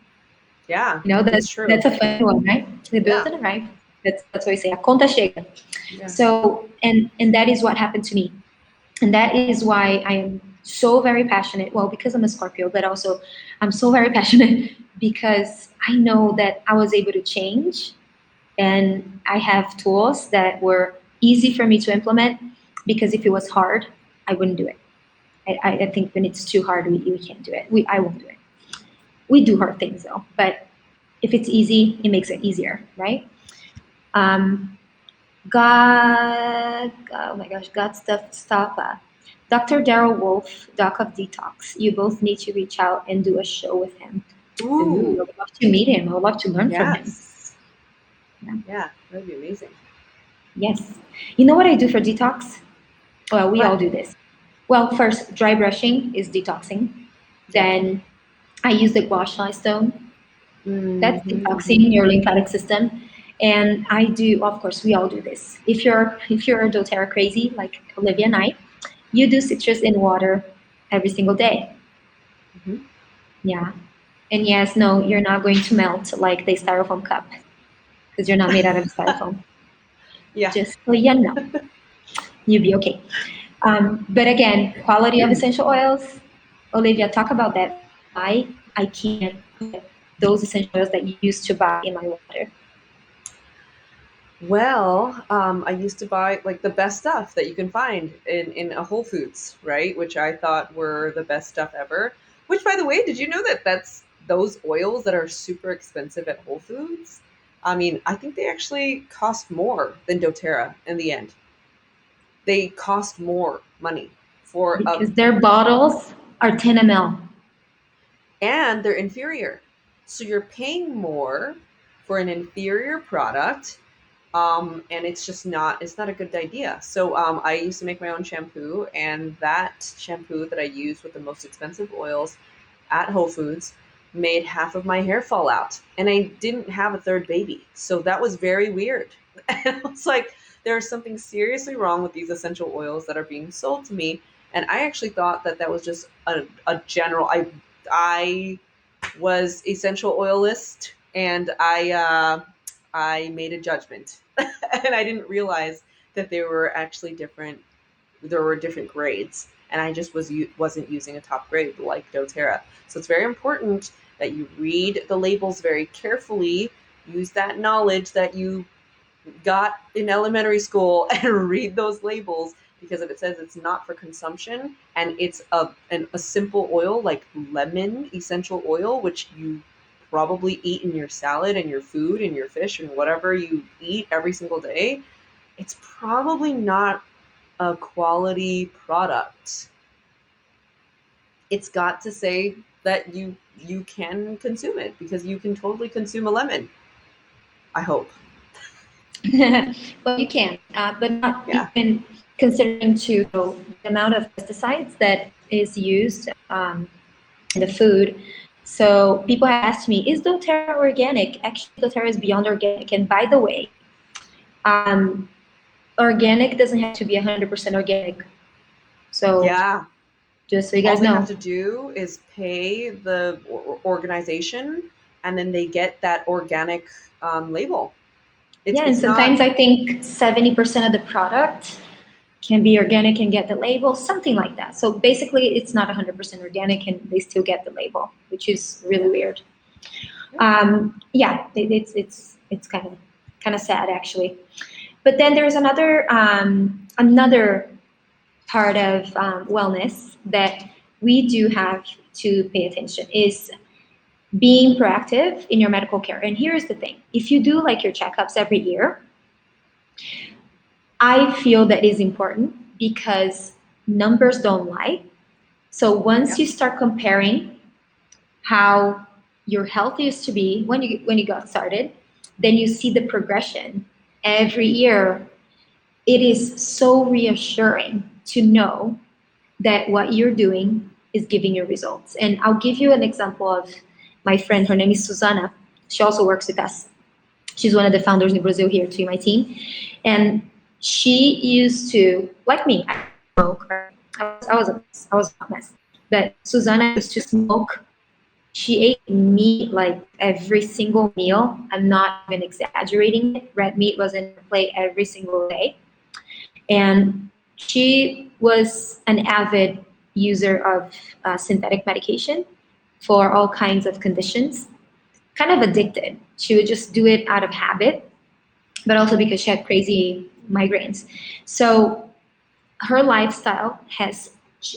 Yeah, You know, it's that's true. a funny one, right? The bill's Yeah. gonna arrive. That's what we say. A conta chega. Yeah. So and that is what happened to me. And that is why I am so very passionate. Well, because I'm a Scorpio, but also I'm so very passionate because I know that I was able to change, and I have tools that were easy for me to implement, because if it was hard, I wouldn't do it. I think when it's too hard, we can't do it. I won't do it. We do hard things though, but if it's easy, it makes it easier, right? Um, oh my gosh, God stuff. Dr. Daryl Wolf, Doc of Detox. You both need to reach out and do a show with him. Ooh, I Ooh. would love to meet him. I would love to learn from him. Yes. Yeah. Yeah, that'd be amazing. Yes. You know what I do for detox? Well, we all What? do this. Well, first, dry brushing is detoxing. Yep. Then I use the gua sha stone. That's Mm-hmm. detoxing your lymphatic system. And I do, of course, we all do this. If you're a doTERRA crazy like Olivia and I, you do citrus in water every single day. Mm-hmm. Yeah. And yes, no, you're not going to melt like the styrofoam cup because you're not made out of styrofoam. Yeah. Just so you know, you'll be okay. But again, quality of essential oils. Olivia, talk about that. Why I can't put those essential oils that you used to buy in my water. Well, I used to buy like the best stuff that you can find in a Whole Foods, right? Which I thought were the best stuff ever. Which, by the way, did you know that that's those oils that are super expensive at Whole Foods? I mean, I think they actually cost more than DoTerra in the end. They cost more money for a, Because their bottles are 10 ml. and they're inferior. So you're paying more for an inferior product, and it's not a good idea. So I used to make my own shampoo, and that shampoo that I used with the most expensive oils at Whole Foods made half of my hair fall out, and I didn't have a third baby, so that was very weird. And I was like, there's something seriously wrong with these essential oils that are being sold to me, and I actually thought that that was just a general. I was essential oilist, and I made a judgment, and I didn't realize that there were actually different. There were different grades, and I just wasn't using a top grade like DoTerra. So it's very important that you read the labels very carefully. Use that knowledge that you got in elementary school and read those labels, because if it says it's not for consumption and it's a simple oil like lemon essential oil, which you probably eat in your salad and your food and your fish and whatever you eat every single day, it's probably not a quality product. It's got to say that you can consume it, because you can totally consume a lemon. I hope. Well, you can, but not Yeah. even considering to the amount of pesticides that is used in the food. So people have asked me, is doTERRA organic? Actually, doTERRA is beyond organic. And by the way, um, organic doesn't have to be 100% organic. So Yeah. just so you All guys they have know. to do is pay the organization, and then they get that organic label. Yeah, and It's not. sometimes I think 70% of the product can be organic and get the label, something like that. So basically, it's not 100% organic and they still get the label, which is really Yeah. weird. Yeah. Yeah, it's kind of sad actually. But then there's another part of wellness that we do have to pay attention is being proactive in your medical care. And here's the thing: if you do like your checkups every year, I feel that is important because numbers don't lie. So once Yeah. you start comparing how your health used to be when you got started, then you see the progression every year. It is so reassuring to know that what you're doing is giving you results. And I'll give you an example of my friend. Her name is Susana. She also works with us. She's one of the founders in Brazil here to my team. And she used to, like me, I smoke. Right? I was a mess. But Susana used to smoke. She ate meat like every single meal. I'm not even exaggerating it. Red meat was in her plate every single day. And she was an avid user of synthetic medication for all kinds of conditions, kind of addicted. She would just do it out of habit, but also because she had crazy migraines. So her lifestyle has,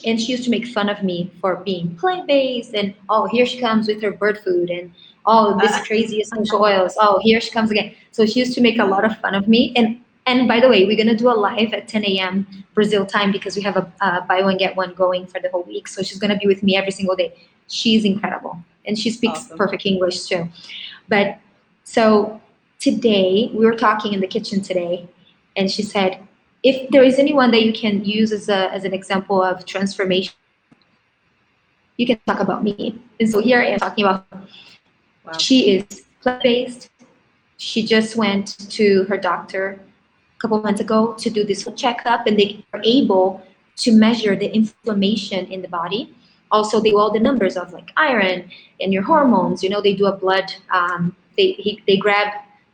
and she used to make fun of me for being plant-based and, oh, here she comes with her bird food and, oh, this crazy essential oils, oh, here she comes again. So she used to make a lot of fun of me. And by the way, we're going to do a live at 10 a.m. Brazil time because we have a buy one get one going for the whole week. So she's going to be with me every single day. She's incredible, and she speaks Awesome. perfect English too. But so today we were talking in the kitchen today, and she said, if there is anyone that you can use as an example of transformation, you can talk about me. And so here I am talking about her. Wow. She is plant-based. She just went to her doctor a couple months ago to do this checkup, and they are able to measure the inflammation in the body. Also, they do all the numbers of like iron and your hormones. You know, they do a blood. They grab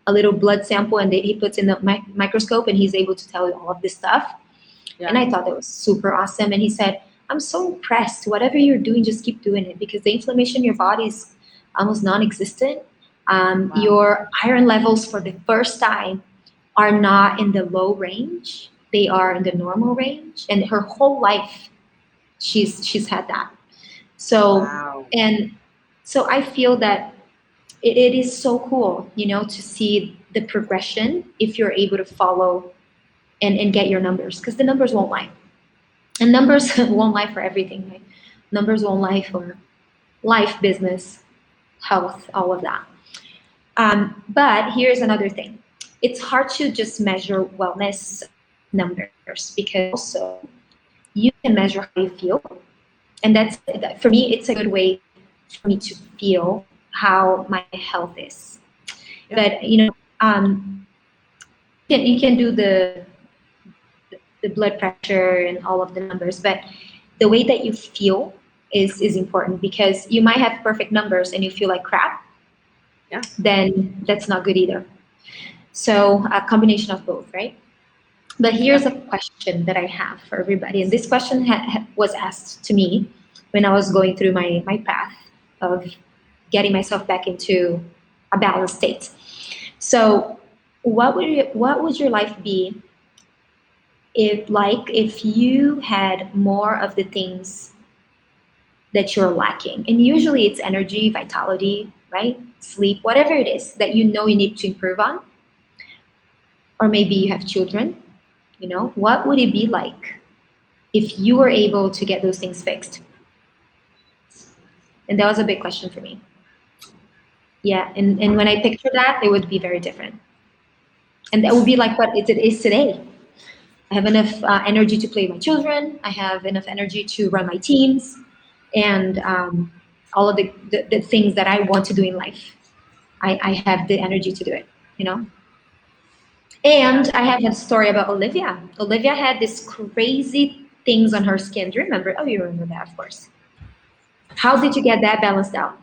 a little blood sample and he puts in the microscope, and he's able to tell you all of this stuff. Yeah. And I thought that was super awesome. And he said, I'm so impressed. Whatever you're doing, just keep doing it because the inflammation in your body is almost non-existent. Wow. Your iron levels for the first time are not in the low range. They are in the normal range. And her whole life, she's had that. So, Wow. and so I feel that it is so cool, to see the progression if you're able to follow and get your numbers, because the numbers won't lie. And numbers won't lie for everything, right? Numbers won't lie for life, business, health, all of that. But here's another thing. It's hard to just measure wellness numbers because also you can measure how you feel. And for me, it's a good way for me to feel how my health is. Yeah. But, you can do the blood pressure and all of the numbers, but the way that you feel is important, because you might have perfect numbers and you feel like crap. Yeah. Then that's not good either. So a combination of both, right? But here's a question that I have for everybody, and this question was asked to me when I was going through my path of getting myself back into a balanced state. So what would your life be if you had more of the things that you're lacking? And usually it's energy, vitality, right? Sleep, whatever it is that you need to improve on. Or maybe you have children, what would it be like if you were able to get those things fixed? And that was a big question for me. Yeah, and when I picture that, it would be very different. And that would be like what it is today. I have enough energy to play with my children. I have enough energy to run my teams and all of the things that I want to do in life. I have the energy to do it, you know? Yeah. And I have a story about Olivia. Olivia had this crazy things on her skin. Do you remember? Oh, you remember that, of course. How did you get that balanced out?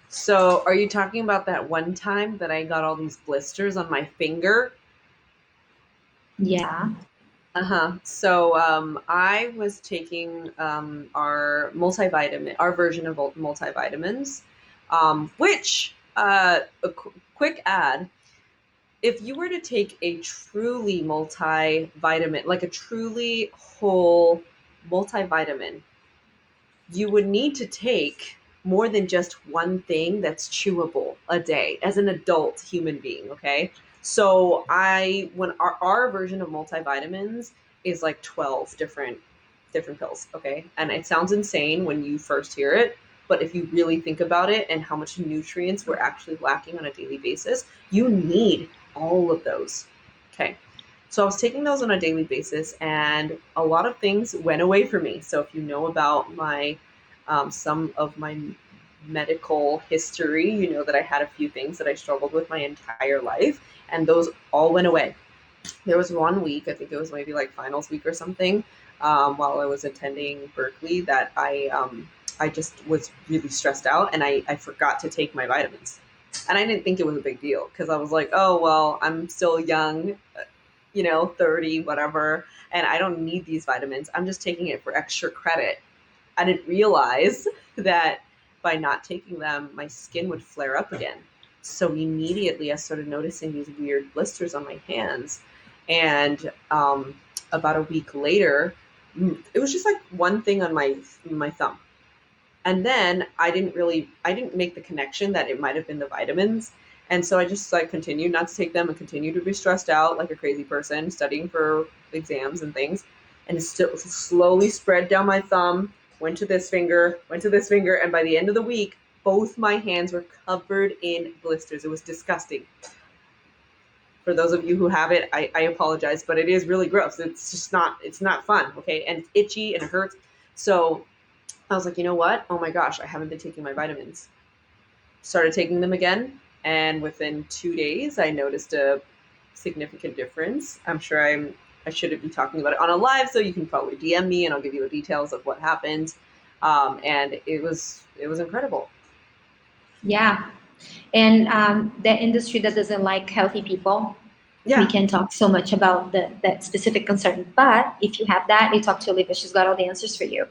So, are you talking about that one time that I got all these blisters on my finger? Yeah. Uh-huh. So, I was taking our multivitamin, our version of multivitamins, which, quick ad, if you were to take a truly multivitamin, like a truly whole multivitamin, you would need to take more than just one thing that's chewable a day as an adult human being. Okay, so when our version of multivitamins is like 12 different pills. Okay, and it sounds insane when you first hear it, but if you really think about it and how much nutrients we're actually lacking on a daily basis, you need all of those. Okay, so I was taking those on a daily basis, and a lot of things went away for me. So if you know about my some of my medical history, you know that I had a few things that I struggled with my entire life, and those all went away. There was one week, I think it was maybe like finals week or something, while I was attending Berkeley, that I just was really stressed out, and I forgot to take my vitamins. And I didn't think it was a big deal because I was like, oh, well, I'm still young, 30, whatever, and I don't need these vitamins. I'm just taking it for extra credit. I didn't realize that by not taking them, my skin would flare up again. So immediately I started noticing these weird blisters on my hands. And about a week later, it was just like one thing on my thumb. And then I didn't make the connection that it might have been the vitamins. And so I just like continued not to take them and continued to be stressed out like a crazy person studying for exams and things. And it still slowly spread down my thumb, went to this finger, and by the end of the week, both my hands were covered in blisters. It was disgusting. For those of you who have it, I apologize, but it is really gross. It's not fun, okay? And it's itchy and it hurts. So I was like, you know what? Oh my gosh, I haven't been taking my vitamins. Started taking them again, and within 2 days, I noticed a significant difference. I'm sure I shouldn't be talking about it on a live, so you can probably DM me, and I'll give you the details of what happened. And it was incredible. Yeah. And the industry that doesn't like healthy people, we Yeah, can talk so much about that specific concern. But if you have that, you talk to Olivia. She's got all the answers for you.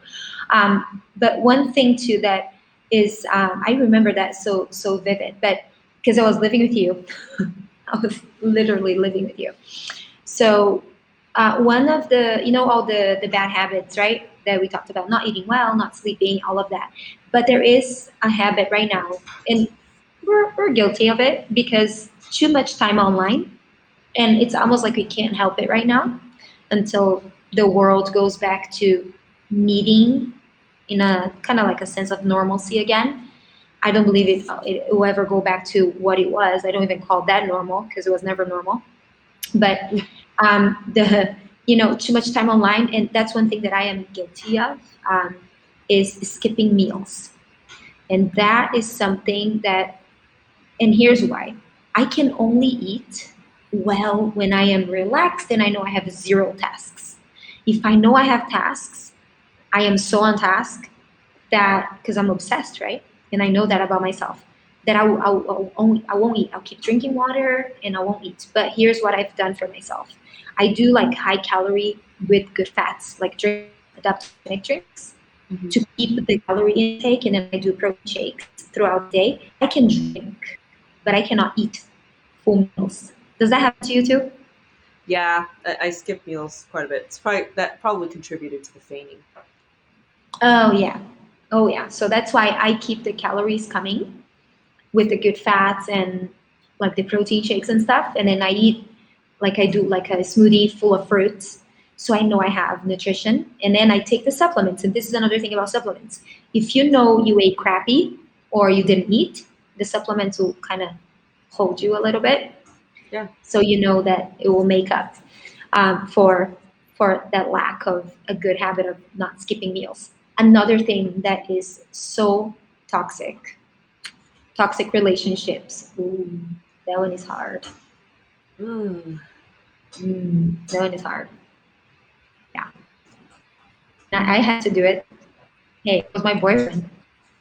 But one thing too that is, I remember that so vivid. But because I was living with you, I was literally living with you. So one of the, all the bad habits, right, that we talked about, not eating well, not sleeping, all of that. But there is a habit right now, and we're guilty of it because too much time online, and it's almost like we can't help it right now until the world goes back to meeting in a kind of like a sense of normalcy again. I don't believe it will ever go back to what it was. I don't even call that normal because it was never normal. But the too much time online, and that's one thing that I am guilty of, is skipping meals, and that is something that, and here's why. I can only eat well when I am relaxed and I know I have zero tasks. If I know I have tasks, I am so on task that, because I'm obsessed, right? And I know that about myself, that I won't eat. I'll keep drinking water and I won't eat. But here's what I've done for myself. I do like high calorie with good fats, like drink adaptogenic drinks to keep the calorie intake, and then I do protein shakes throughout the day. I can drink, but I cannot eat full meals. Does that happen to you too? yeah. I skip meals quite a bit. That probably contributed to the feigning. Oh yeah. Oh yeah. So that's why I keep the calories coming with the good fats and like the protein shakes and stuff. And then I eat, like I do like a smoothie full of fruits. So I know I have nutrition. And then I take the supplements. And this is another thing about supplements. If you know you ate crappy or you didn't eat, the supplements will kind of hold you a little bit. Yeah. So you know that it will make up for that lack of a good habit of not skipping meals. Another thing that is so toxic, toxic relationships. Ooh, that one is hard. Mm. That one is hard. Yeah, I had to do it. Hey, it was my boyfriend.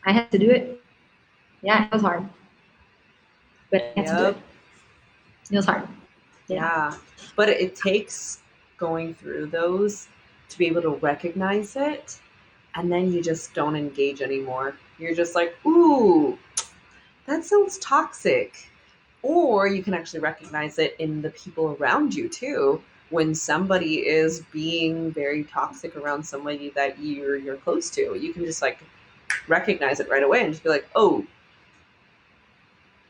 I had to do it. Yeah, it was hard, but I had to do it. Yep. It was hard. Yeah. Yeah. But it takes going through those to be able to recognize it, and then you just don't engage anymore. You're just like, ooh, that sounds toxic. Or you can actually recognize it in the people around you too. When somebody is being very toxic around somebody that you're close to, you can just like recognize it right away and just be like, oh,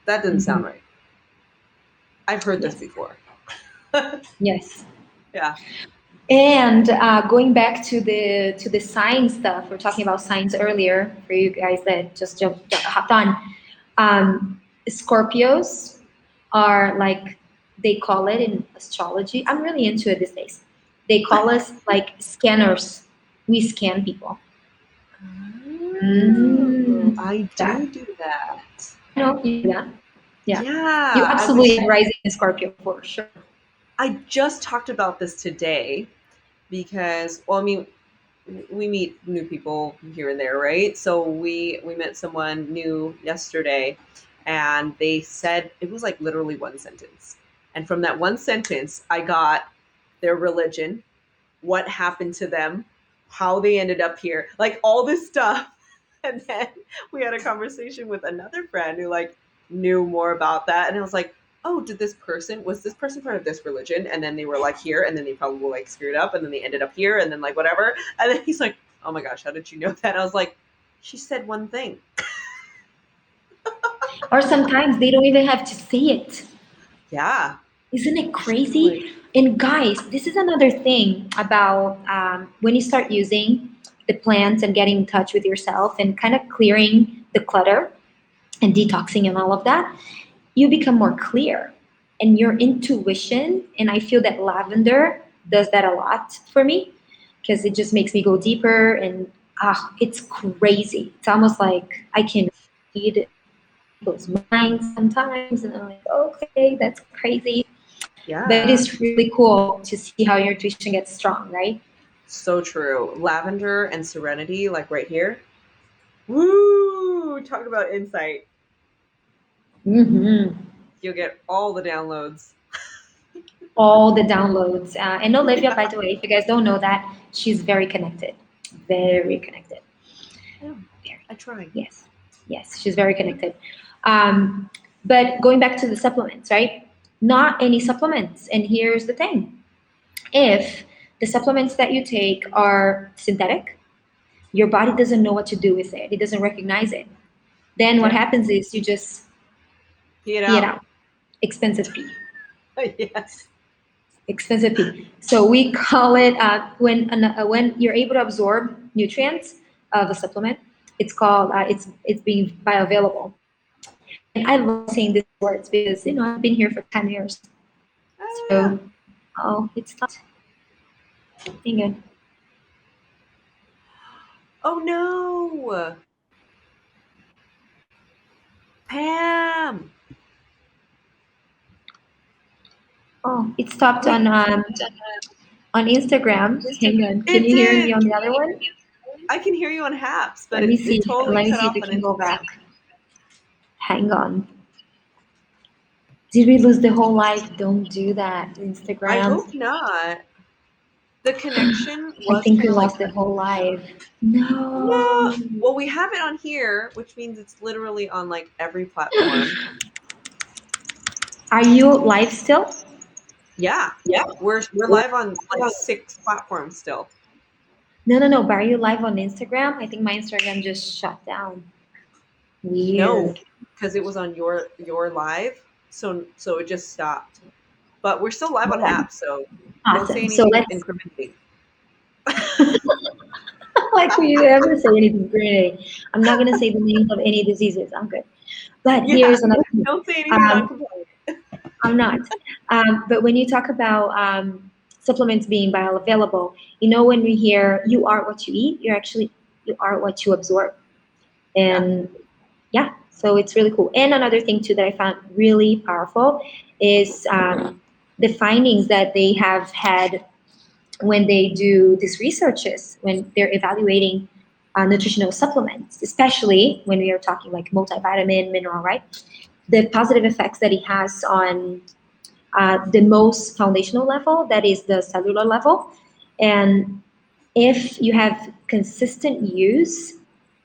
that didn't sound Mhm. right. I've heard this Yes. before. Yes. Yeah. And going back to the sign stuff, we are talking about signs earlier for you guys that just hopped on. Scorpios are like they call it in astrology. I'm really into it these days. They call us like scanners. We scan people. Oh, Mm, I that do that. I know you do that. Yeah, you Yeah, absolutely have rising in Scorpio for sure. I just talked about this today because, well, I mean, we meet new people here and there, right? So we met someone new yesterday, and they said it was like literally one sentence, and from that one sentence, I got their religion, what happened to them, how they ended up here, like all this stuff. And then we had a conversation with another friend who like knew more about that, and I was like, oh, was this person part of this religion, and then they were like here, and then they probably like screwed up, and then they ended up here, and then like whatever. And then he's like, oh my gosh, how did you know that? I was like, she said one thing. Or sometimes they don't even have to say it. Yeah. Isn't it Truly. crazy? And guys, this is another thing about when you start using the plants and getting in touch with yourself and kind of clearing the clutter and detoxing and all of that, you become more clear. And your intuition, and I feel that lavender does that a lot for me because it just makes me go deeper and it's crazy. It's almost like I can read people's minds sometimes, and I'm like, okay, that's crazy. But it Yeah. is really cool to see how your intuition gets strong, right? So true. Lavender and serenity, like right here. Woo! Talk about insight. Hmm. You'll get all the downloads. All the downloads. And Olivia, Yeah. by the way, if you guys don't know that, she's very connected. Very connected. Yeah. Very. I try. Yes. Yes, she's very connected. Um, but going back to the supplements, right? Not any supplements. And here's the thing. If the supplements that you take are synthetic, your body doesn't know what to do with it. It doesn't recognize it. Then what Yeah. happens is you just Pee it pee it out. out. Expensive pee. Yes. Expensive pee. So we call it when you're able to absorb nutrients of a supplement. It's called it's being bioavailable. And I love saying these words because I've been here for 10 years. Oh yeah. So it's not hang on. Oh no. Pam. Oh, it stopped Wait. on Instagram. Hang on. Can It you hear me did. on the other one? I can hear you on Haps, but Let me it see. totally Let me cut see if off we on can go Instagram. back. Hang on. Did we lose the whole live? Don't do that, I Instagram. hope not. The connection I was think kind we of like, lost the whole live. no. No. Well, we have it on here, which means it's literally on like every platform. Are you live still? Yeah. Yeah. We're live on like 6 platforms still. No, no, no. But are you live on Instagram? I think my Instagram just shut down. No, Weird. because it was on your live, so it just stopped. But we're still live on Okay. Haps, so don't say Awesome. So anything let's, incriminating. like we ever say anything incriminating. I'm not going to say the names of any diseases. I'm good. But Yeah, here's another thing. don't say anything Um, non-compliant. I'm not. But when you talk about supplements being bioavailable, when we hear you are what you eat, you are what you absorb. Yeah. And yeah, so it's really cool. And another thing too that I found really powerful is the findings that they have had when they do these researches, when they're evaluating nutritional supplements, especially when we are talking like multivitamin, mineral, right? The positive effects that it has on the most foundational level, that is the cellular level. And if you have consistent use,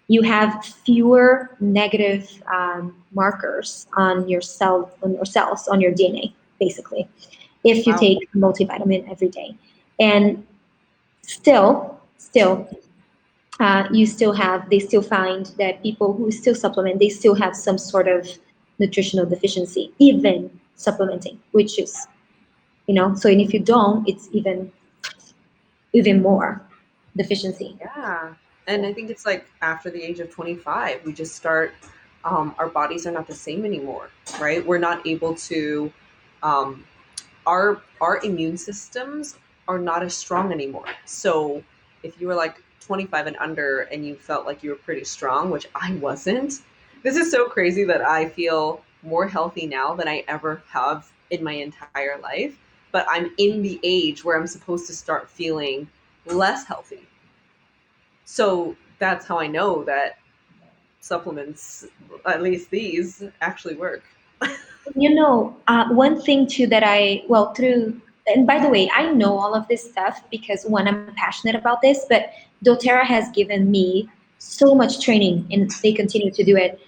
you have fewer negative markers on your cells, on your DNA, basically, if you Wow. take a multivitamin every day. And still, they still find that people who still supplement, they still have some sort of nutritional deficiency, even supplementing, which is, so and if you don't, it's even more deficiency. Yeah. And I think it's like after the age of 25, we just start, our bodies are not the same anymore, right? We're not able to, um, our immune systems are not as strong anymore. So if you were like 25 and under and you felt like you were pretty strong, which I wasn't, this is so crazy that I feel more healthy now than I ever have in my entire life. But I'm in the age where I'm supposed to start feeling less healthy. So that's how I know that supplements, at least these, actually work. One thing too that through, and by the way, I know all of this stuff because one, I'm passionate about this, but doTERRA has given me so much training and they continue to do it.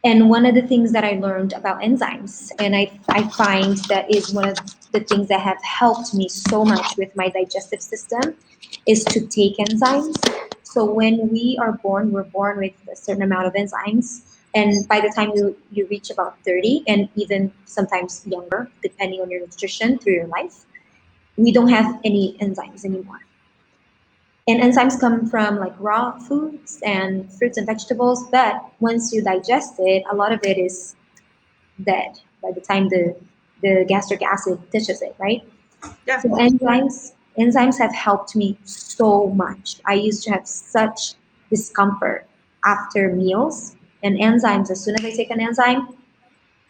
And one of the things that I learned about enzymes, and I find that is one of the things that have helped me so much with my digestive system, is to take enzymes. So when we are born, we're born with a certain amount of enzymes. And by the time you reach about 30, and even sometimes younger, depending on your nutrition through your life, we don't have any enzymes anymore. And enzymes come from like raw foods and fruits and vegetables, but once you digest it, a lot of it is dead by the time the gastric acid touches it, right? Yeah. So enzymes have helped me so much. I used to have such discomfort after meals, and enzymes, as soon as I take an enzyme,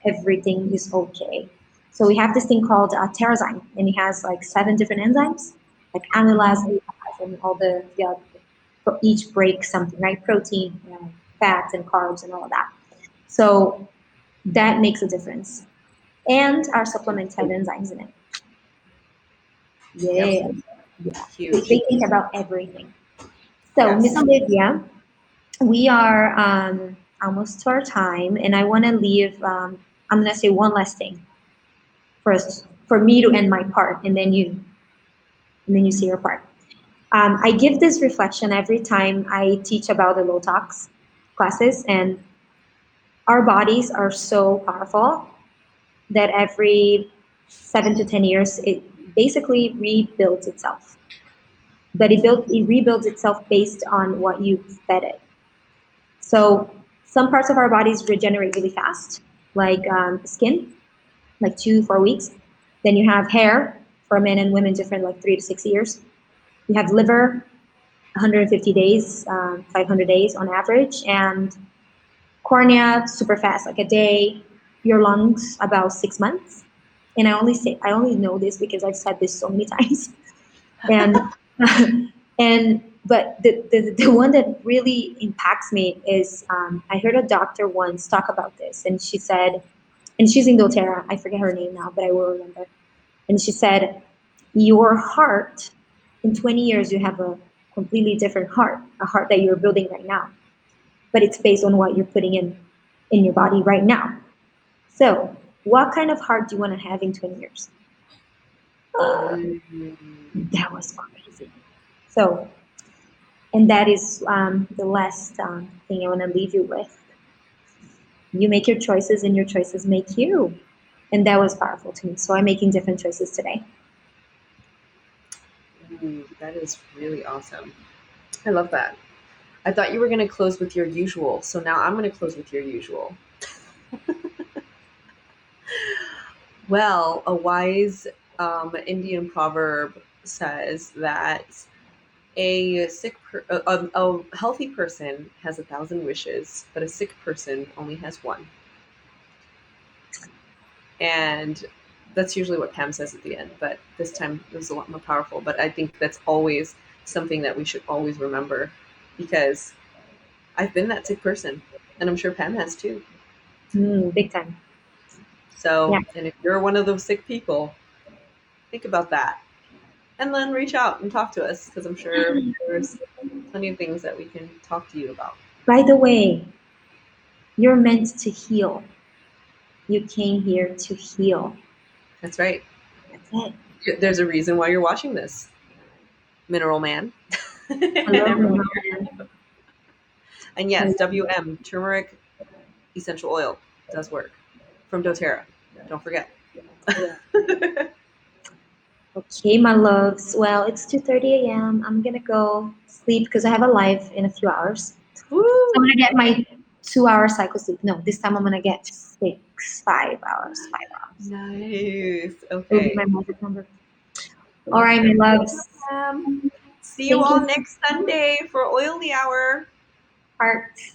everything is okay. So we have this thing called Terrazyme, and it has like 7 different enzymes, like amylase, APAS, and all the other, for each break something, right? Protein, fats, and carbs, and all of that. So that makes a difference. And our supplements have enzymes in it. Yep. Yeah, yeah. They Huge. think about everything. So, Miss Yes. Olivia, we are almost to our time, and I want to leave. I'm going to say one last thing first for me to end my part, and then you see your part. I give this reflection every time I teach about the low tox classes, and our bodies are so powerful that every 7 to 10 years, it basically rebuilds itself. But it rebuilds itself based on what you fed it. So some parts of our bodies regenerate really fast, like skin, like 2 4 weeks. Then you have hair for men and women, different, like 3 to 6 years. You have liver, 150 days, 500 days on average, and cornea, super fast, like a day. Your lungs, about 6 months. And I only know this because I've said this so many times. And but the one that really impacts me is I heard a doctor once talk about this, and she said, and she's in doTERRA, I forget her name now, but I will remember. And she said, your heart, in 20 years you have a completely different heart, a heart that you're building right now, but it's based on what you're putting in your body right now. So what kind of heart do you want to have in 20 years? That was crazy. So, and that is the last thing I want to leave you with. You make your choices, and your choices make you. And that was powerful to me. So I'm making different choices today. Ooh, that is really awesome. I love that. I thought you were going to close with your usual, so now I'm going to close with your usual. Well, a wise Indian proverb says that a healthy person has 1,000 wishes, but a sick person only has one. And that's usually what Pam says at the end, but this time it was a lot more powerful. But I think that's always something that we should always remember, because I've been that sick person, and I'm sure Pam has too. Big time. So, Yeah. and if you're one of those sick people, think about that. And then reach out and talk to us, because I'm sure there's plenty of things that we can talk to you about. By the way, you're meant to heal. You came here to heal. That's right. That's it. There's a reason why you're watching this, Mineral Man. And Hello, everyone. Milan. And yes, WM, turmeric essential oil, does work. From doTERRA. Don't forget. Okay, my loves. Well, it's 2:30 a.m. I'm gonna go sleep because I have a live in a few hours. So I'm Woo! gonna get my 2 hour cycle sleep. No, this time I'm gonna get 5 hours. 5 hours. Nice. It will be Okay. my magic number. All right, my loves. See you Thank all you. next Sunday for Oily Hour. Hearts.